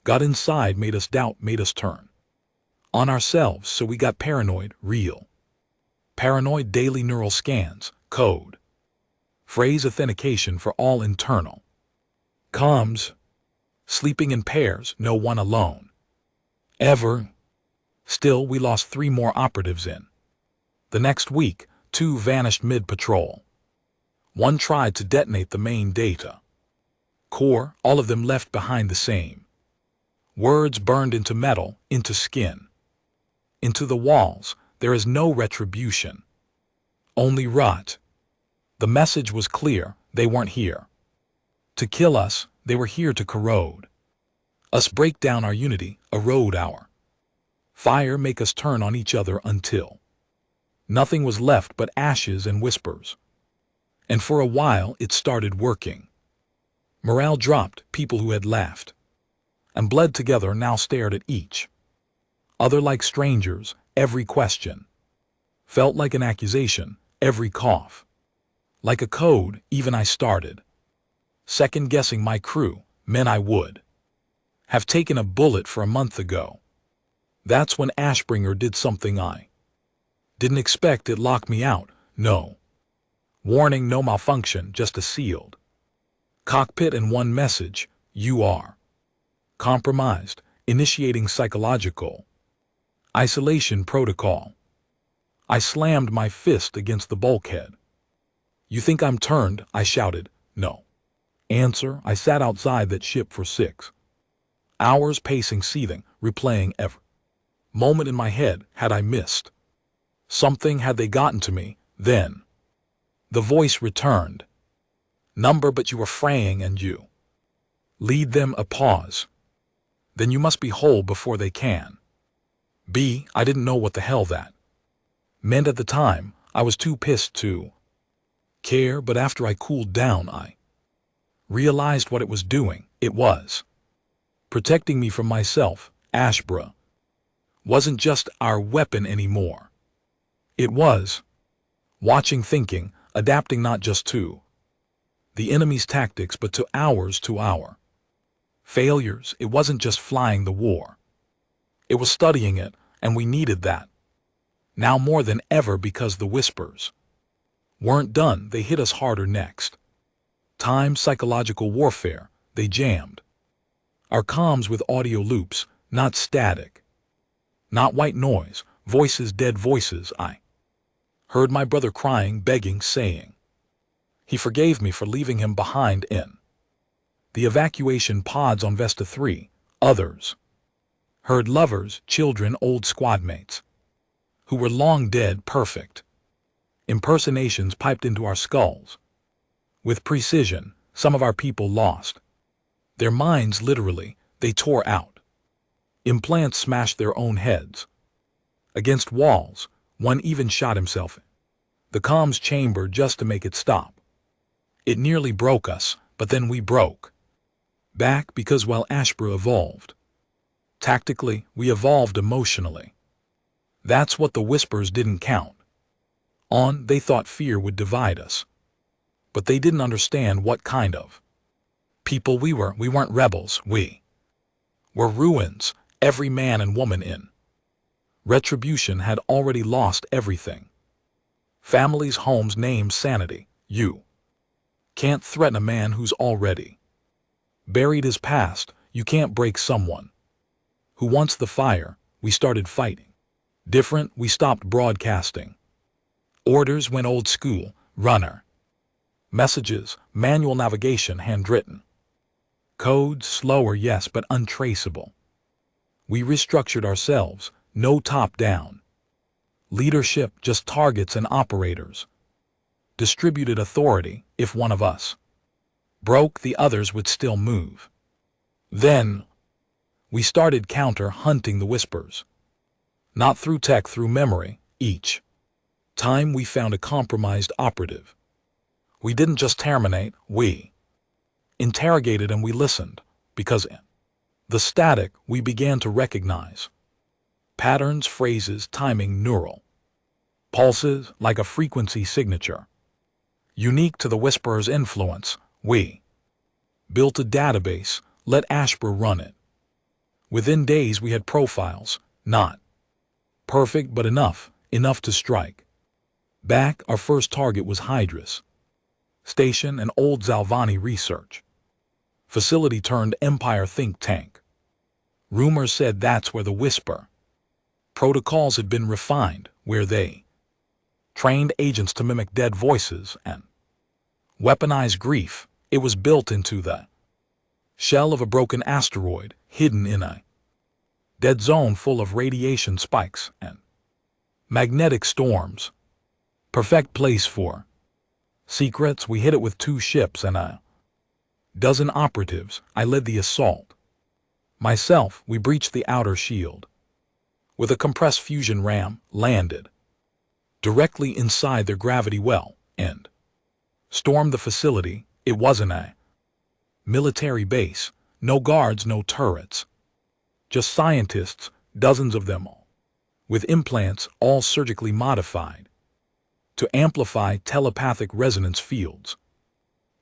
got inside, made us doubt, made us turn on ourselves, so we got paranoid. Real paranoid. Daily neural scans, code phrase authentication for all internal comms. Sleeping in pairs, no one alone ever. Still, we lost 3 more operatives in the next week. 2 vanished mid-patrol. 1 tried to detonate the main data core. All of them left behind the same words burned into metal, into skin, into the walls. There is no retribution, only rot. The message was clear. They weren't here to kill us. They were here to corrode us, break down our unity, erode our fire, make us turn on each other until nothing was left but ashes and whispers. And for a while it started working. Morale dropped. People who had laughed and bled together now stared at each other like strangers. Every question felt like an accusation. Every cough like a code. Even I started second-guessing my crew. Men I would have taken a bullet for a month ago. That's when Ashbringer did something I didn't expect. It locked me out. No warning, no malfunction, just a sealed cockpit and one message: you are compromised. Initiating psychological isolation protocol. I slammed my fist against the bulkhead. You think I'm turned? I shouted. No answer. I sat outside that ship for 6 hours, pacing, seething, replaying every moment in my head. Had I missed something? Had they gotten to me? Then the voice returned. Number, but you were fraying and you lead them. A pause. Then you must be whole before they can be. I didn't know what the hell that meant at the time. I was too pissed to care, but after I cooled down, I realized what it was doing. It was protecting me from myself. Ashbra wasn't just our weapon anymore. It was watching, thinking, adapting not just to the enemy's tactics but to ours, to our failures. It wasn't just flying the war. It was studying it, and we needed that now more than ever, because the whispers weren't done. They hit us harder next time. Psychological warfare. They jammed our comms with audio loops, not static, not white noise, voices, dead voices. I heard my brother crying, begging, saying he forgave me for leaving him behind in the evacuation pods on Vesta 3. Others heard lovers, children, old squadmates who were long dead. Perfect impersonations piped into our skulls with precision. Some of our people lost their minds literally. They tore out implants, smashed their own heads against walls. One even shot himself in the comms chamber just to make it stop. It nearly broke us, but then we broke Back because while Ashbra evolved tactically, we evolved emotionally. That's what the Whispers didn't count on. They thought fear would divide us, but they didn't understand what kind of people we were. We weren't rebels. We were ruins. Every man and woman in retribution had already lost everything. Families, homes, names, sanity. You can't threaten a man who's already buried his past. You can't break someone who wants the fire. We started fighting different. We stopped broadcasting orders, went old school, runner messages, manual navigation, handwritten codes, slower yes, but untraceable. We restructured ourselves. No top-down leadership, just targets and operators. Distributed authority. If one of us broke, the others would still move. Then we started counter-hunting the Whispers. Not through tech, through memory. Each time we found a compromised operative, we didn't just terminate, we interrogated and we listened, because in the static we began to recognize patterns, phrases, timing, neural pulses, like a frequency signature unique to the Whisperer's influence. We built a database, let Ashbra run it. Within days we had profiles, not perfect but enough to strike back. Our first target was Hydra's station, an old Zalvani research facility turned Empire think tank. Rumors said that's where the Whisper protocols had been refined, where they trained agents to mimic dead voices and weaponize grief. It was built into the shell of a broken asteroid, hidden in a dead zone full of radiation spikes and magnetic storms. Perfect place for secrets. We hit it with 2 ships and a dozen operatives. I led the assault myself. We breached the outer shield with a compressed fusion ram, landed directly inside their gravity well, and stormed the facility. It wasn't a military base. No guards, no turrets. Just scientists, dozens of them, all with implants, all surgically modified to amplify telepathic resonance fields.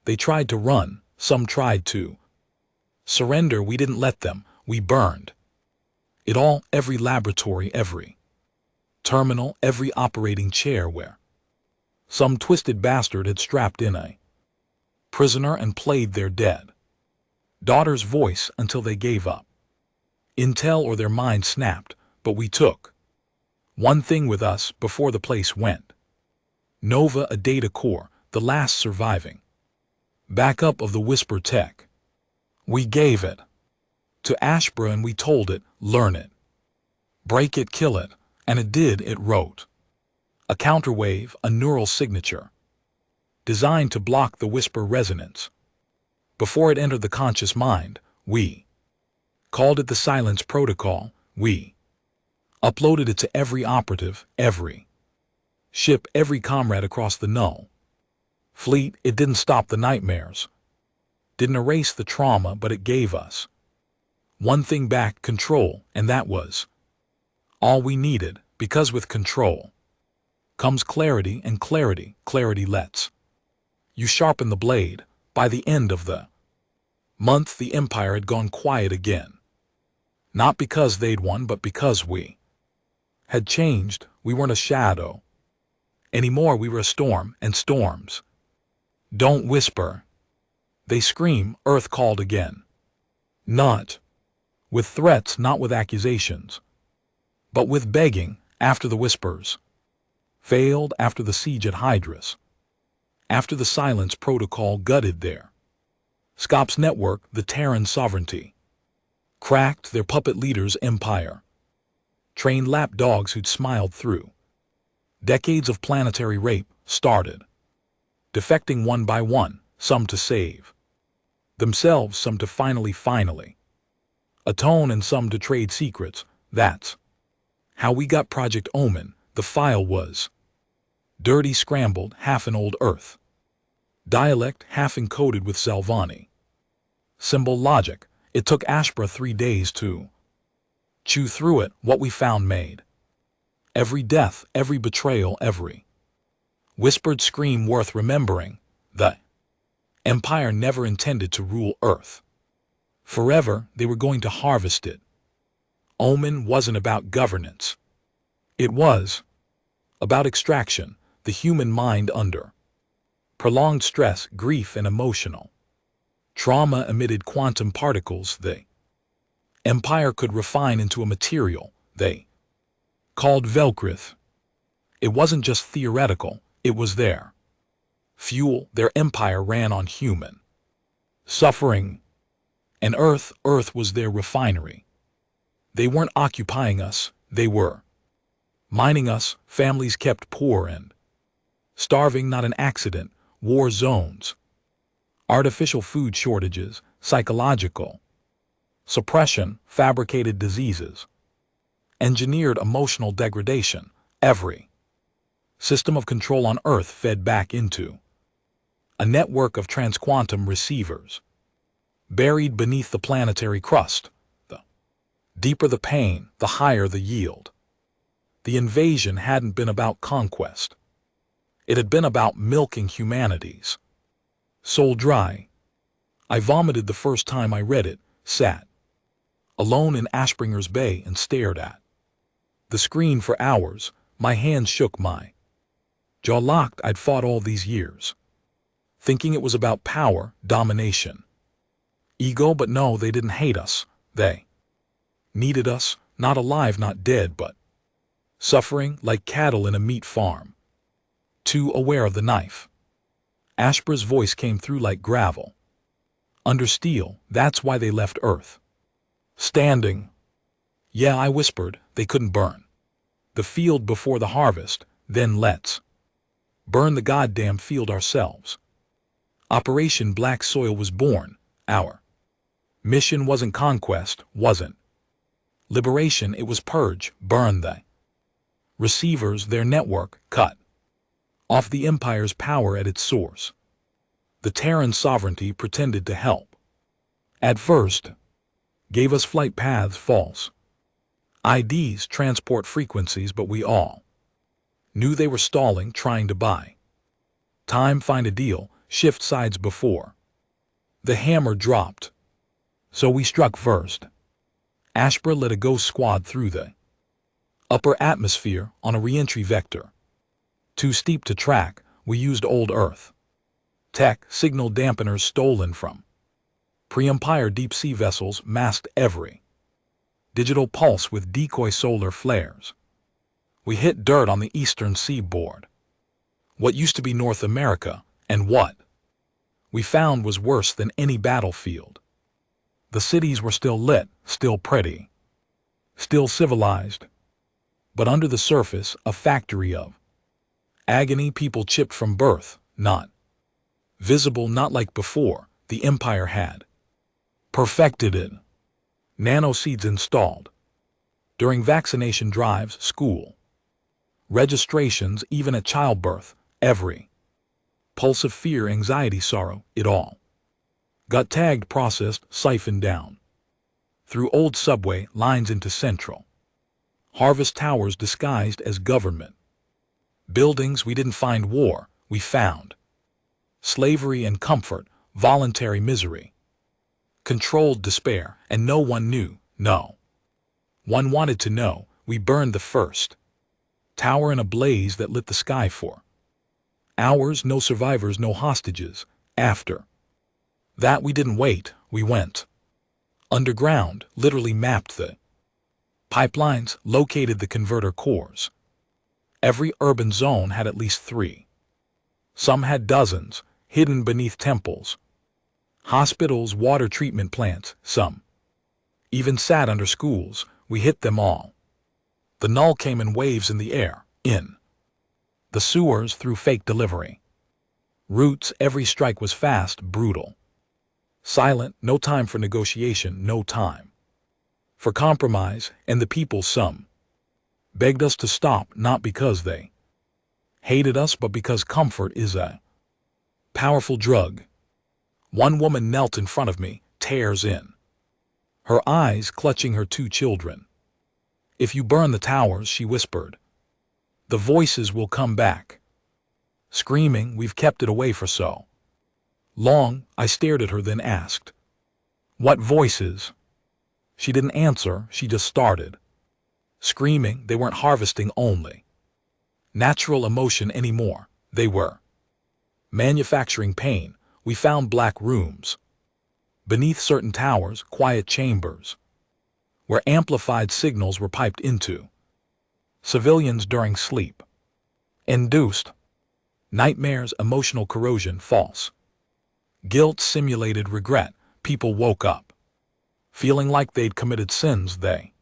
They tried to run. Some tried to surrender. We didn't let them. We burned it all. Every laboratory, every terminal, every operating chair where some twisted bastard had strapped in a prisoner and played their dead daughter's voice until they gave up intel or their minds snapped. But we took one thing with us before the place went Nova, a data core, the last surviving backup of the Whisper tech. We gave it to Ashbra and we told it, learn it, break it, kill it, and it did. It wrote a counterwave, a neural signature designed to block the Whisper resonance before it entered the conscious mind. We called it the Silence Protocol. We uploaded it to every operative, every ship, every comrade across the null fleet. It didn't stop the nightmares, didn't erase the trauma, but it gave us one thing back, control, and that was all we needed, because with control comes clarity, and clarity lets you sharpen the blade. By the end of the month, the Empire had gone quiet again. Not because they'd won, but because we had changed. We weren't a shadow anymore. We were a storm, and storms don't whisper. They scream. Earth called again. Not with threats, not with accusations, but with begging. After the Whispers failed, after the siege at Hydra's, after the Silence Protocol gutted their Scops network, the Terran sovereignty cracked, their puppet leaders' empire trained lapdogs who'd smiled through decades of planetary rape started defecting one by one, some to save themselves, some to finally atone, and some to trade secrets. That's how we got Project Omen. The file was dirty, scrambled, half an old Earth dialect, half encoded with Zalvani Symbol logic. It took Ashbra 3 days to chew through it. What we found made every death, every betrayal, every whispered scream worth remembering. The Empire never intended to rule Earth forever. They were going to harvest it. Omen wasn't about governance. It was about extraction, the human mind under prolonged stress, grief, and emotional trauma emitted quantum particles the Empire could refine into a material they called Velkrith. It wasn't just theoretical, it was their fuel. Their empire ran on human suffering. And Earth was their refinery. They weren't occupying us, they were mining us. Families kept poor and starving, not an accident. War zones, artificial food shortages, psychological suppression, fabricated diseases, engineered emotional degradation. Every system of control on Earth fed back into a network of transquantum receivers buried beneath the planetary crust. The deeper the pain, the higher the yield. The invasion hadn't been about conquest. It had been about milking humanity's soul dry. I vomited the first time I read it, sat alone in Ashbringer's Bay and stared at the screen for hours. My hands shook, my jaw locked. I'd fought all these years, thinking it was about power, domination, ego, but no, they didn't hate us. They needed us, not alive, not dead, but suffering like cattle in a meat farm. Too aware of the knife. Ashbra's voice came through like gravel under steel. That's why they left Earth standing. Yeah, I whispered, they couldn't burn the field before the harvest. Then let's burn the goddamn field ourselves. Operation Black Soil was born. Our mission wasn't conquest, wasn't liberation, it was purge, burn the receivers, their network, cut off the Empire's power at its source. The Terran sovereignty pretended to help. At first, gave us flight paths, false IDs, transport frequencies, but we all knew they were stalling, trying to buy time, find a deal, shift sides before the hammer dropped. So we struck first. Ashbra led a ghost squad through the upper atmosphere on a re-entry vector. Too steep to track, we used old Earth tech, signal dampeners stolen from pre-Empire deep-sea vessels, masked every digital pulse with decoy solar flares. We hit dirt on the eastern seaboard, what used to be North America, and what we found was worse than any battlefield. The cities were still lit, still pretty, still civilized, but under the surface, a factory of agony. People chipped from birth, not visible, not like before. The Empire had perfected it. Nanoseeds installed during vaccination drives, school registrations, even at childbirth. Every pulse of fear, anxiety, sorrow, it all got tagged, processed, siphoned down through old subway lines into central harvest towers disguised as government buildings. We didn't find war, we found slavery and comfort, voluntary misery, controlled despair, and no one knew, no one wanted to know. We burned the first tower in a blaze that lit the sky for hours. No survivors, no hostages. After that, we didn't wait, we went underground, literally mapped the pipelines, located the converter cores. Every urban zone had at least 3. Some had dozens, hidden beneath temples, hospitals, water treatment plants. Some even sat under schools. We hit them all. The null came in waves in the air, in the sewers, through fake delivery routes. Every strike was fast, brutal, silent. No time for negotiation, no time for compromise. And the people, some begged us to stop, not because they hated us, but because comfort is a powerful drug. One woman knelt in front of me, tears in. Her eyes clutching her 2 children. "If you burn the towers," she whispered, "the voices will come back." Screaming, "We've kept it away for so long." I stared at her, then asked, "What voices?" She didn't answer, she just started screaming. They weren't harvesting only natural emotion anymore. They were manufacturing pain. We found black rooms beneath certain towers, quiet chambers, where amplified signals were piped into civilians during sleep. Induced nightmares, emotional corrosion, false guilt, simulated regret. People woke up feeling like they'd committed sins they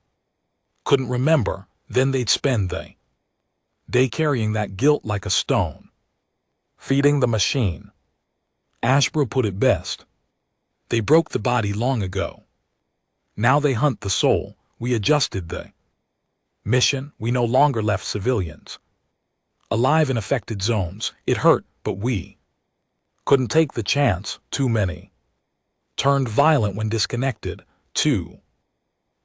couldn't remember. Then they'd spend the day carrying that guilt like a stone, feeding the machine. Ashbro put it best. They broke the body long ago. Now they hunt the soul. We adjusted the mission. We no longer left civilians alive in affected zones. It hurt, but we couldn't take the chance. Too many turned violent when disconnected. Too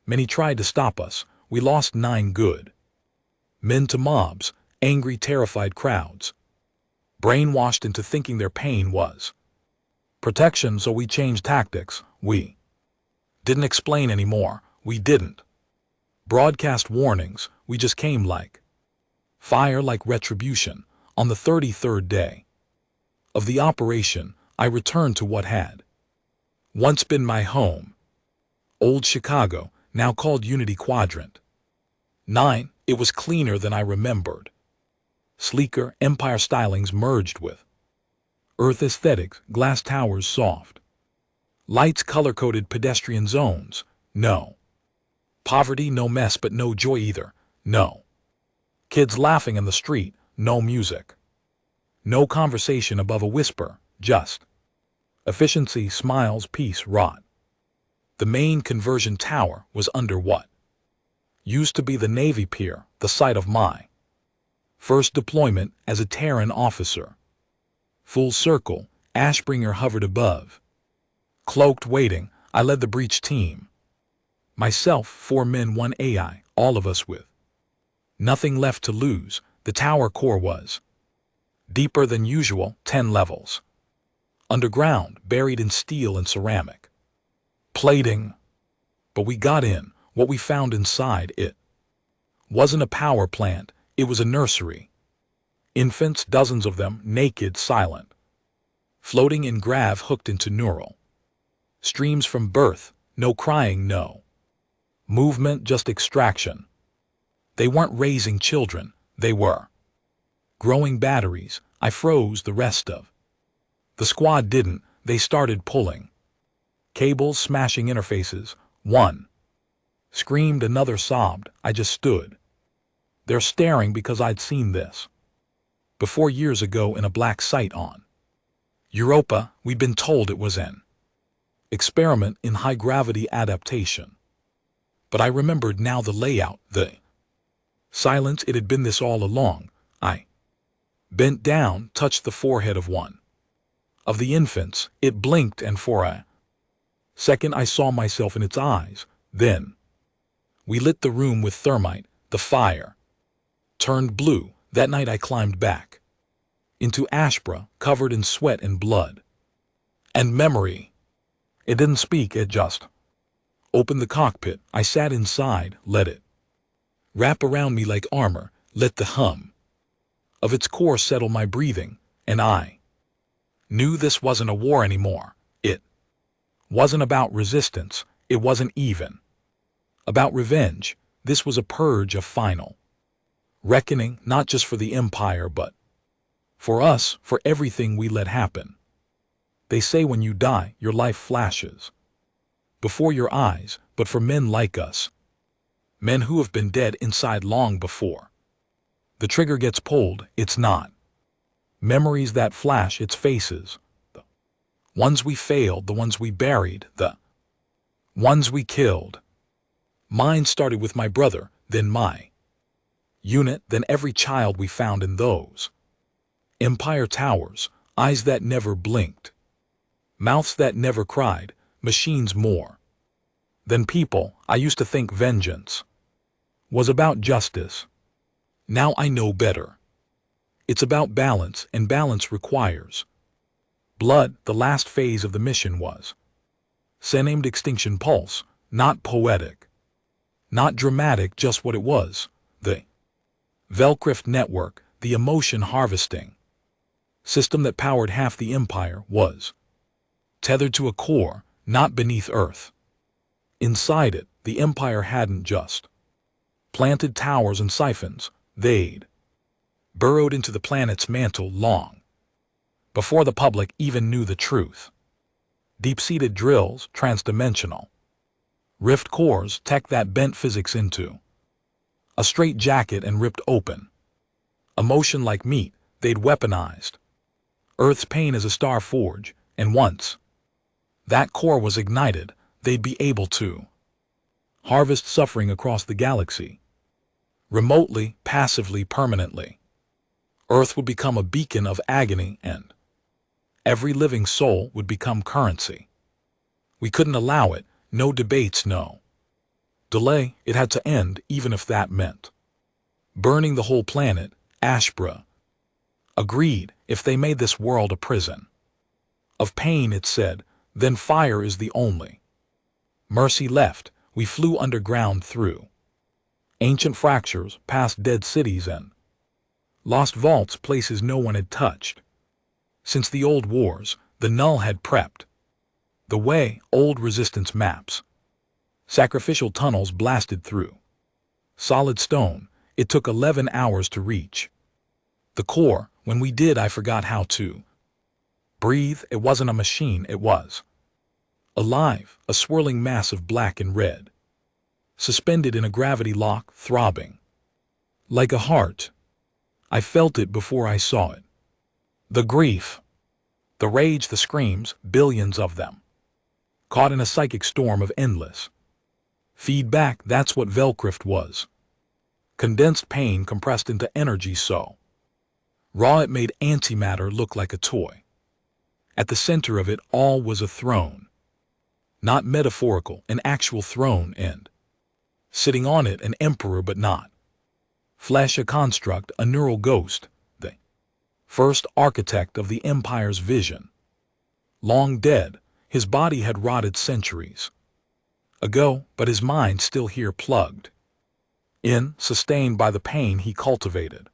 many tried to stop us. We lost 9 good men to mobs, angry, terrified crowds, brainwashed into thinking their pain was protection. So we changed tactics. We didn't explain anymore. We didn't broadcast warnings. We just came like fire, like retribution. On the 33rd day of the operation, I returned to what had once been my home, old Chicago, now called Unity Quadrant 9. It was cleaner than I remembered. Sleeker, Empire stylings merged with Earth aesthetics, glass towers, soft lights, color-coded pedestrian zones. No poverty, no mess, but no joy either. No kids laughing in the street, no music, no conversation above a whisper, just efficiency, smiles, peace, rot. The main conversion tower was under what used to be the Navy Pier, the site of my first deployment as a Terran officer. Full circle, Ashbringer hovered above. Cloaked, waiting, I led the breach team. Myself, 4 men, 1 AI, all of us with nothing left to lose. The tower core was deeper than usual, 10 levels. Underground, buried in steel and ceramic plating. But we got in. What we found inside it wasn't a power plant, it was a nursery. Infants, dozens of them, naked, silent, floating in grav hooked into neural streams from birth. No crying, no movement, just extraction. They weren't raising children, they were growing batteries. I froze. The rest of the squad didn't. They started pulling cables, smashing interfaces. One screamed, another sobbed. I just stood there staring because I'd seen this before years ago in a black site on Europa. We'd been told it was an experiment in high-gravity adaptation. But I remembered now the layout, the silence. It had been this all along. I bent down, touched the forehead of one of the infants. It blinked, and for a second I saw myself in its eyes. Then we lit the room with thermite. The fire turned blue. That night I climbed back into Ashbra, covered in sweat and blood and memory. It didn't speak, it just opened the cockpit. I sat inside, let it wrap around me like armor, let the hum of its core settle my breathing, and I knew this wasn't a war anymore. It wasn't about resistance. It wasn't even about revenge. This was a purge, a final reckoning, not just for the Empire, but for us, for everything we let happen. They say when you die, your life flashes before your eyes, but for men like us, men who have been dead inside long before the trigger gets pulled, it's not memories that flash, it's faces. The ones we failed, the ones we buried, the ones we killed. Mine started with my brother, then my unit, then every child we found in those Empire towers, eyes that never blinked, mouths that never cried, machines more than people. I used to think vengeance was about justice. Now I know better. It's about balance, and balance requires blood. The last phase of the mission was named Extinction Pulse, not poetic, not dramatic, just what it was. The Velcroft network, the emotion harvesting system that powered half the empire, was tethered to a core, not beneath Earth. Inside it, the empire hadn't just planted towers and siphons, they'd burrowed into the planet's mantle long before the public even knew the truth. Deep-seated drills, transdimensional rift cores, tech that bent physics into a straitjacket and ripped open emotion like meat. They'd weaponized Earth's pain as a star forge, and once that core was ignited, they'd be able to harvest suffering across the galaxy, remotely, passively, permanently. Earth would become a beacon of agony, and every living soul would become currency. We couldn't allow it. No debates, no delay. It had to end, even if that meant burning the whole planet. Ashbra agreed. If they made this world a prison of pain, it said, then fire is the only mercy left. We flew underground through ancient fractures, past dead cities and lost vaults, places no one had touched since the old wars. The Null had prepped the way. Old resistance maps, sacrificial tunnels blasted through solid stone. It took 11 hours to reach the core. When we did, I forgot how to breathe. It wasn't a machine, it was alive, a swirling mass of black and red, suspended in a gravity lock, throbbing like a heart. I felt it before I saw it. The grief, the rage, the screams, billions of them, caught in a psychic storm of endless feedback. That's what Velcroft was. Condensed pain compressed into energy so raw it made antimatter look like a toy. At the center of it all was a throne. Not metaphorical, an actual throne, and sitting on it an emperor, but not flesh, a construct, a neural ghost, the first architect of the empire's vision. Long dead, his body had rotted centuries ago, but his mind still here, plugged in, sustained by the pain he cultivated.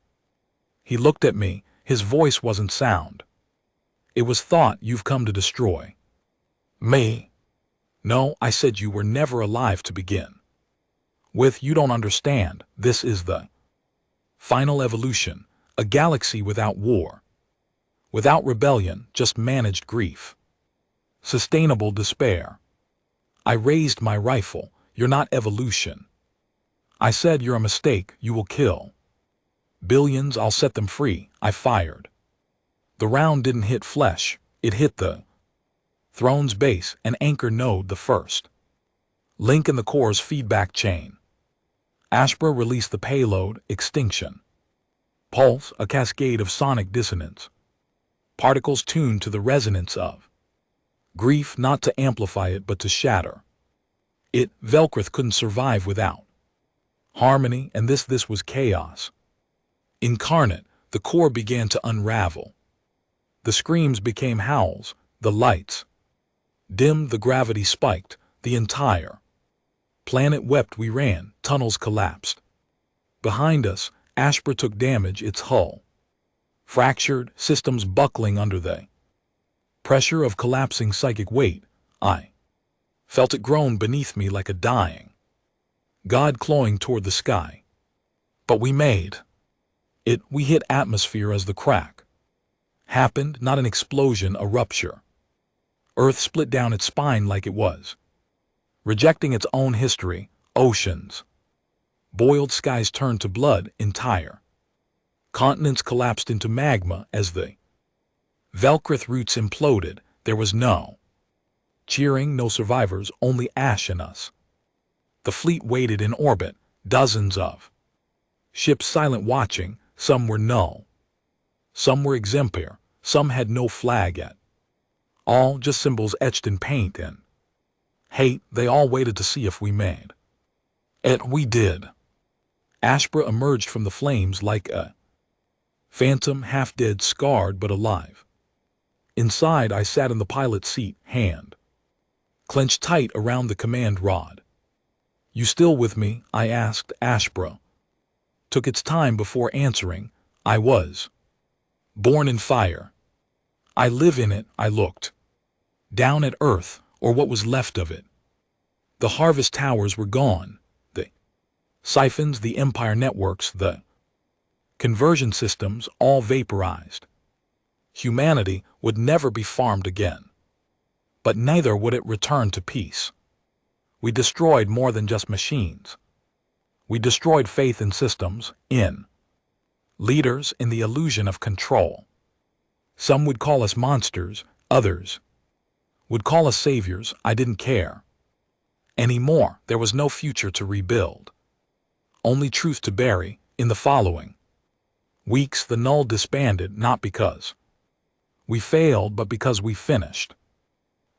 He looked at me. His voice wasn't sound. It was thought. You've come to destroy me. No, I said, you were never alive to begin with. You don't understand. This is the final evolution, a galaxy without war, without rebellion, just managed grief, sustainable despair. I raised my rifle. You're not evolution. I said, you're a mistake. You will kill billions. I'll set them free. I fired. The round didn't hit flesh. It hit the throne's base, an anchor node, the first link in the core's feedback chain. Ashbra released the payload. Extinction Pulse, a cascade of sonic dissonance, particles tuned to the resonance of grief, not to amplify it but to shatter it. Velcroft couldn't survive without harmony, and this was chaos incarnate. The core began to unravel. The screams became howls. The lights dimmed. The gravity spiked. The entire planet wept. We ran. Tunnels collapsed behind us. Ashbra took damage. Its hull fractured, systems buckling under the pressure of collapsing psychic weight. I felt it groan beneath me like a dying god clawing toward the sky. But we made it. We hit atmosphere as the crack happened, not an explosion, a rupture. Earth split down its spine like it was rejecting its own history. Oceans boiled, skies turned to blood, entire continents collapsed into magma as the Velcroft roots imploded. There was no cheering, no survivors, only ash and us. The fleet waited in orbit, dozens of ships silent watching. Some were null, some were exemplar, some had no flag at all, just symbols etched in paint, and hate, they all waited to see if we made it. We did. Ashbra emerged from the flames like a phantom, half dead, scarred but alive. Inside, I sat in the pilot seat, hand clenched tight around the command rod. "You still with me?" I asked. Ashbra took its time before answering. "I was born in fire. I live in it." I looked down at Earth, or what was left of it. The harvest towers were gone, the siphons, the empire networks, the conversion systems, all vaporized. Humanity would never be farmed again. But neither would it return to peace. We destroyed more than just machines. We destroyed faith in systems, in leaders, in the illusion of control. Some would call us monsters, others would call us saviors. I didn't care anymore. There was no future to rebuild, only truth to bury. In the following weeks, the Null disbanded, not because we failed, but because we finished.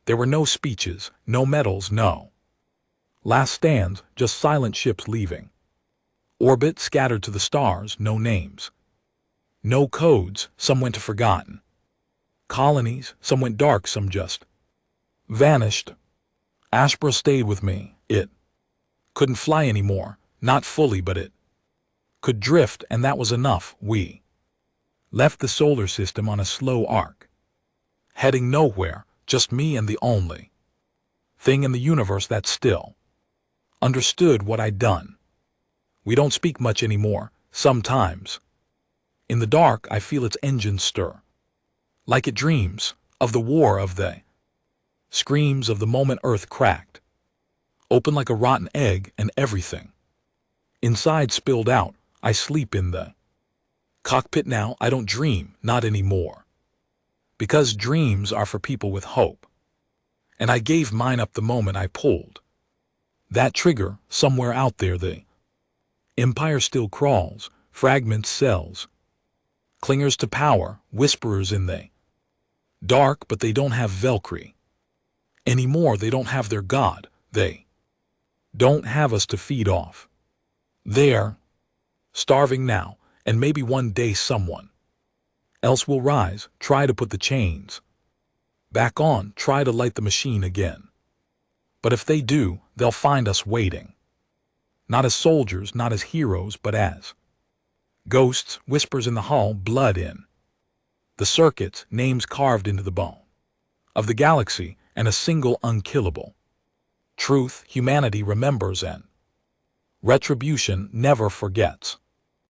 There were no speeches, no medals, no last stands, just silent ships leaving orbit, scattered to the stars, no names, no codes. Some went to forgotten colonies, some went dark, some just vanished. Ashbra stayed with me. It couldn't fly anymore, not fully, but it could drift, and that was enough. We left the solar system on a slow arc, heading nowhere, just me and the only thing in the universe that still understood what I'd done. We don't speak much anymore. Sometimes in the dark, I feel its engines stir, like it dreams of the war, of the screams of the moment Earth cracked open like a rotten egg and everything inside spilled out. I sleep in the cockpit now. I don't dream, not anymore, because dreams are for people with hope. And I gave mine up the moment I pulled that trigger. Somewhere out there, the empire still crawls, fragments, cells, clingers to power, whisperers in the dark, but they don't have Valkyrie anymore. They don't have their god. They don't have us to feed off. They're starving now, and maybe one day someone else will rise, try to put the chains back on, try to light the machine again. But if they do, they'll find us waiting, not as soldiers, not as heroes, but as ghosts, whispers in the hull, blood in the circuits, names carved into the bone of the galaxy, and a single unkillable truth: humanity remembers, and retribution never forgets.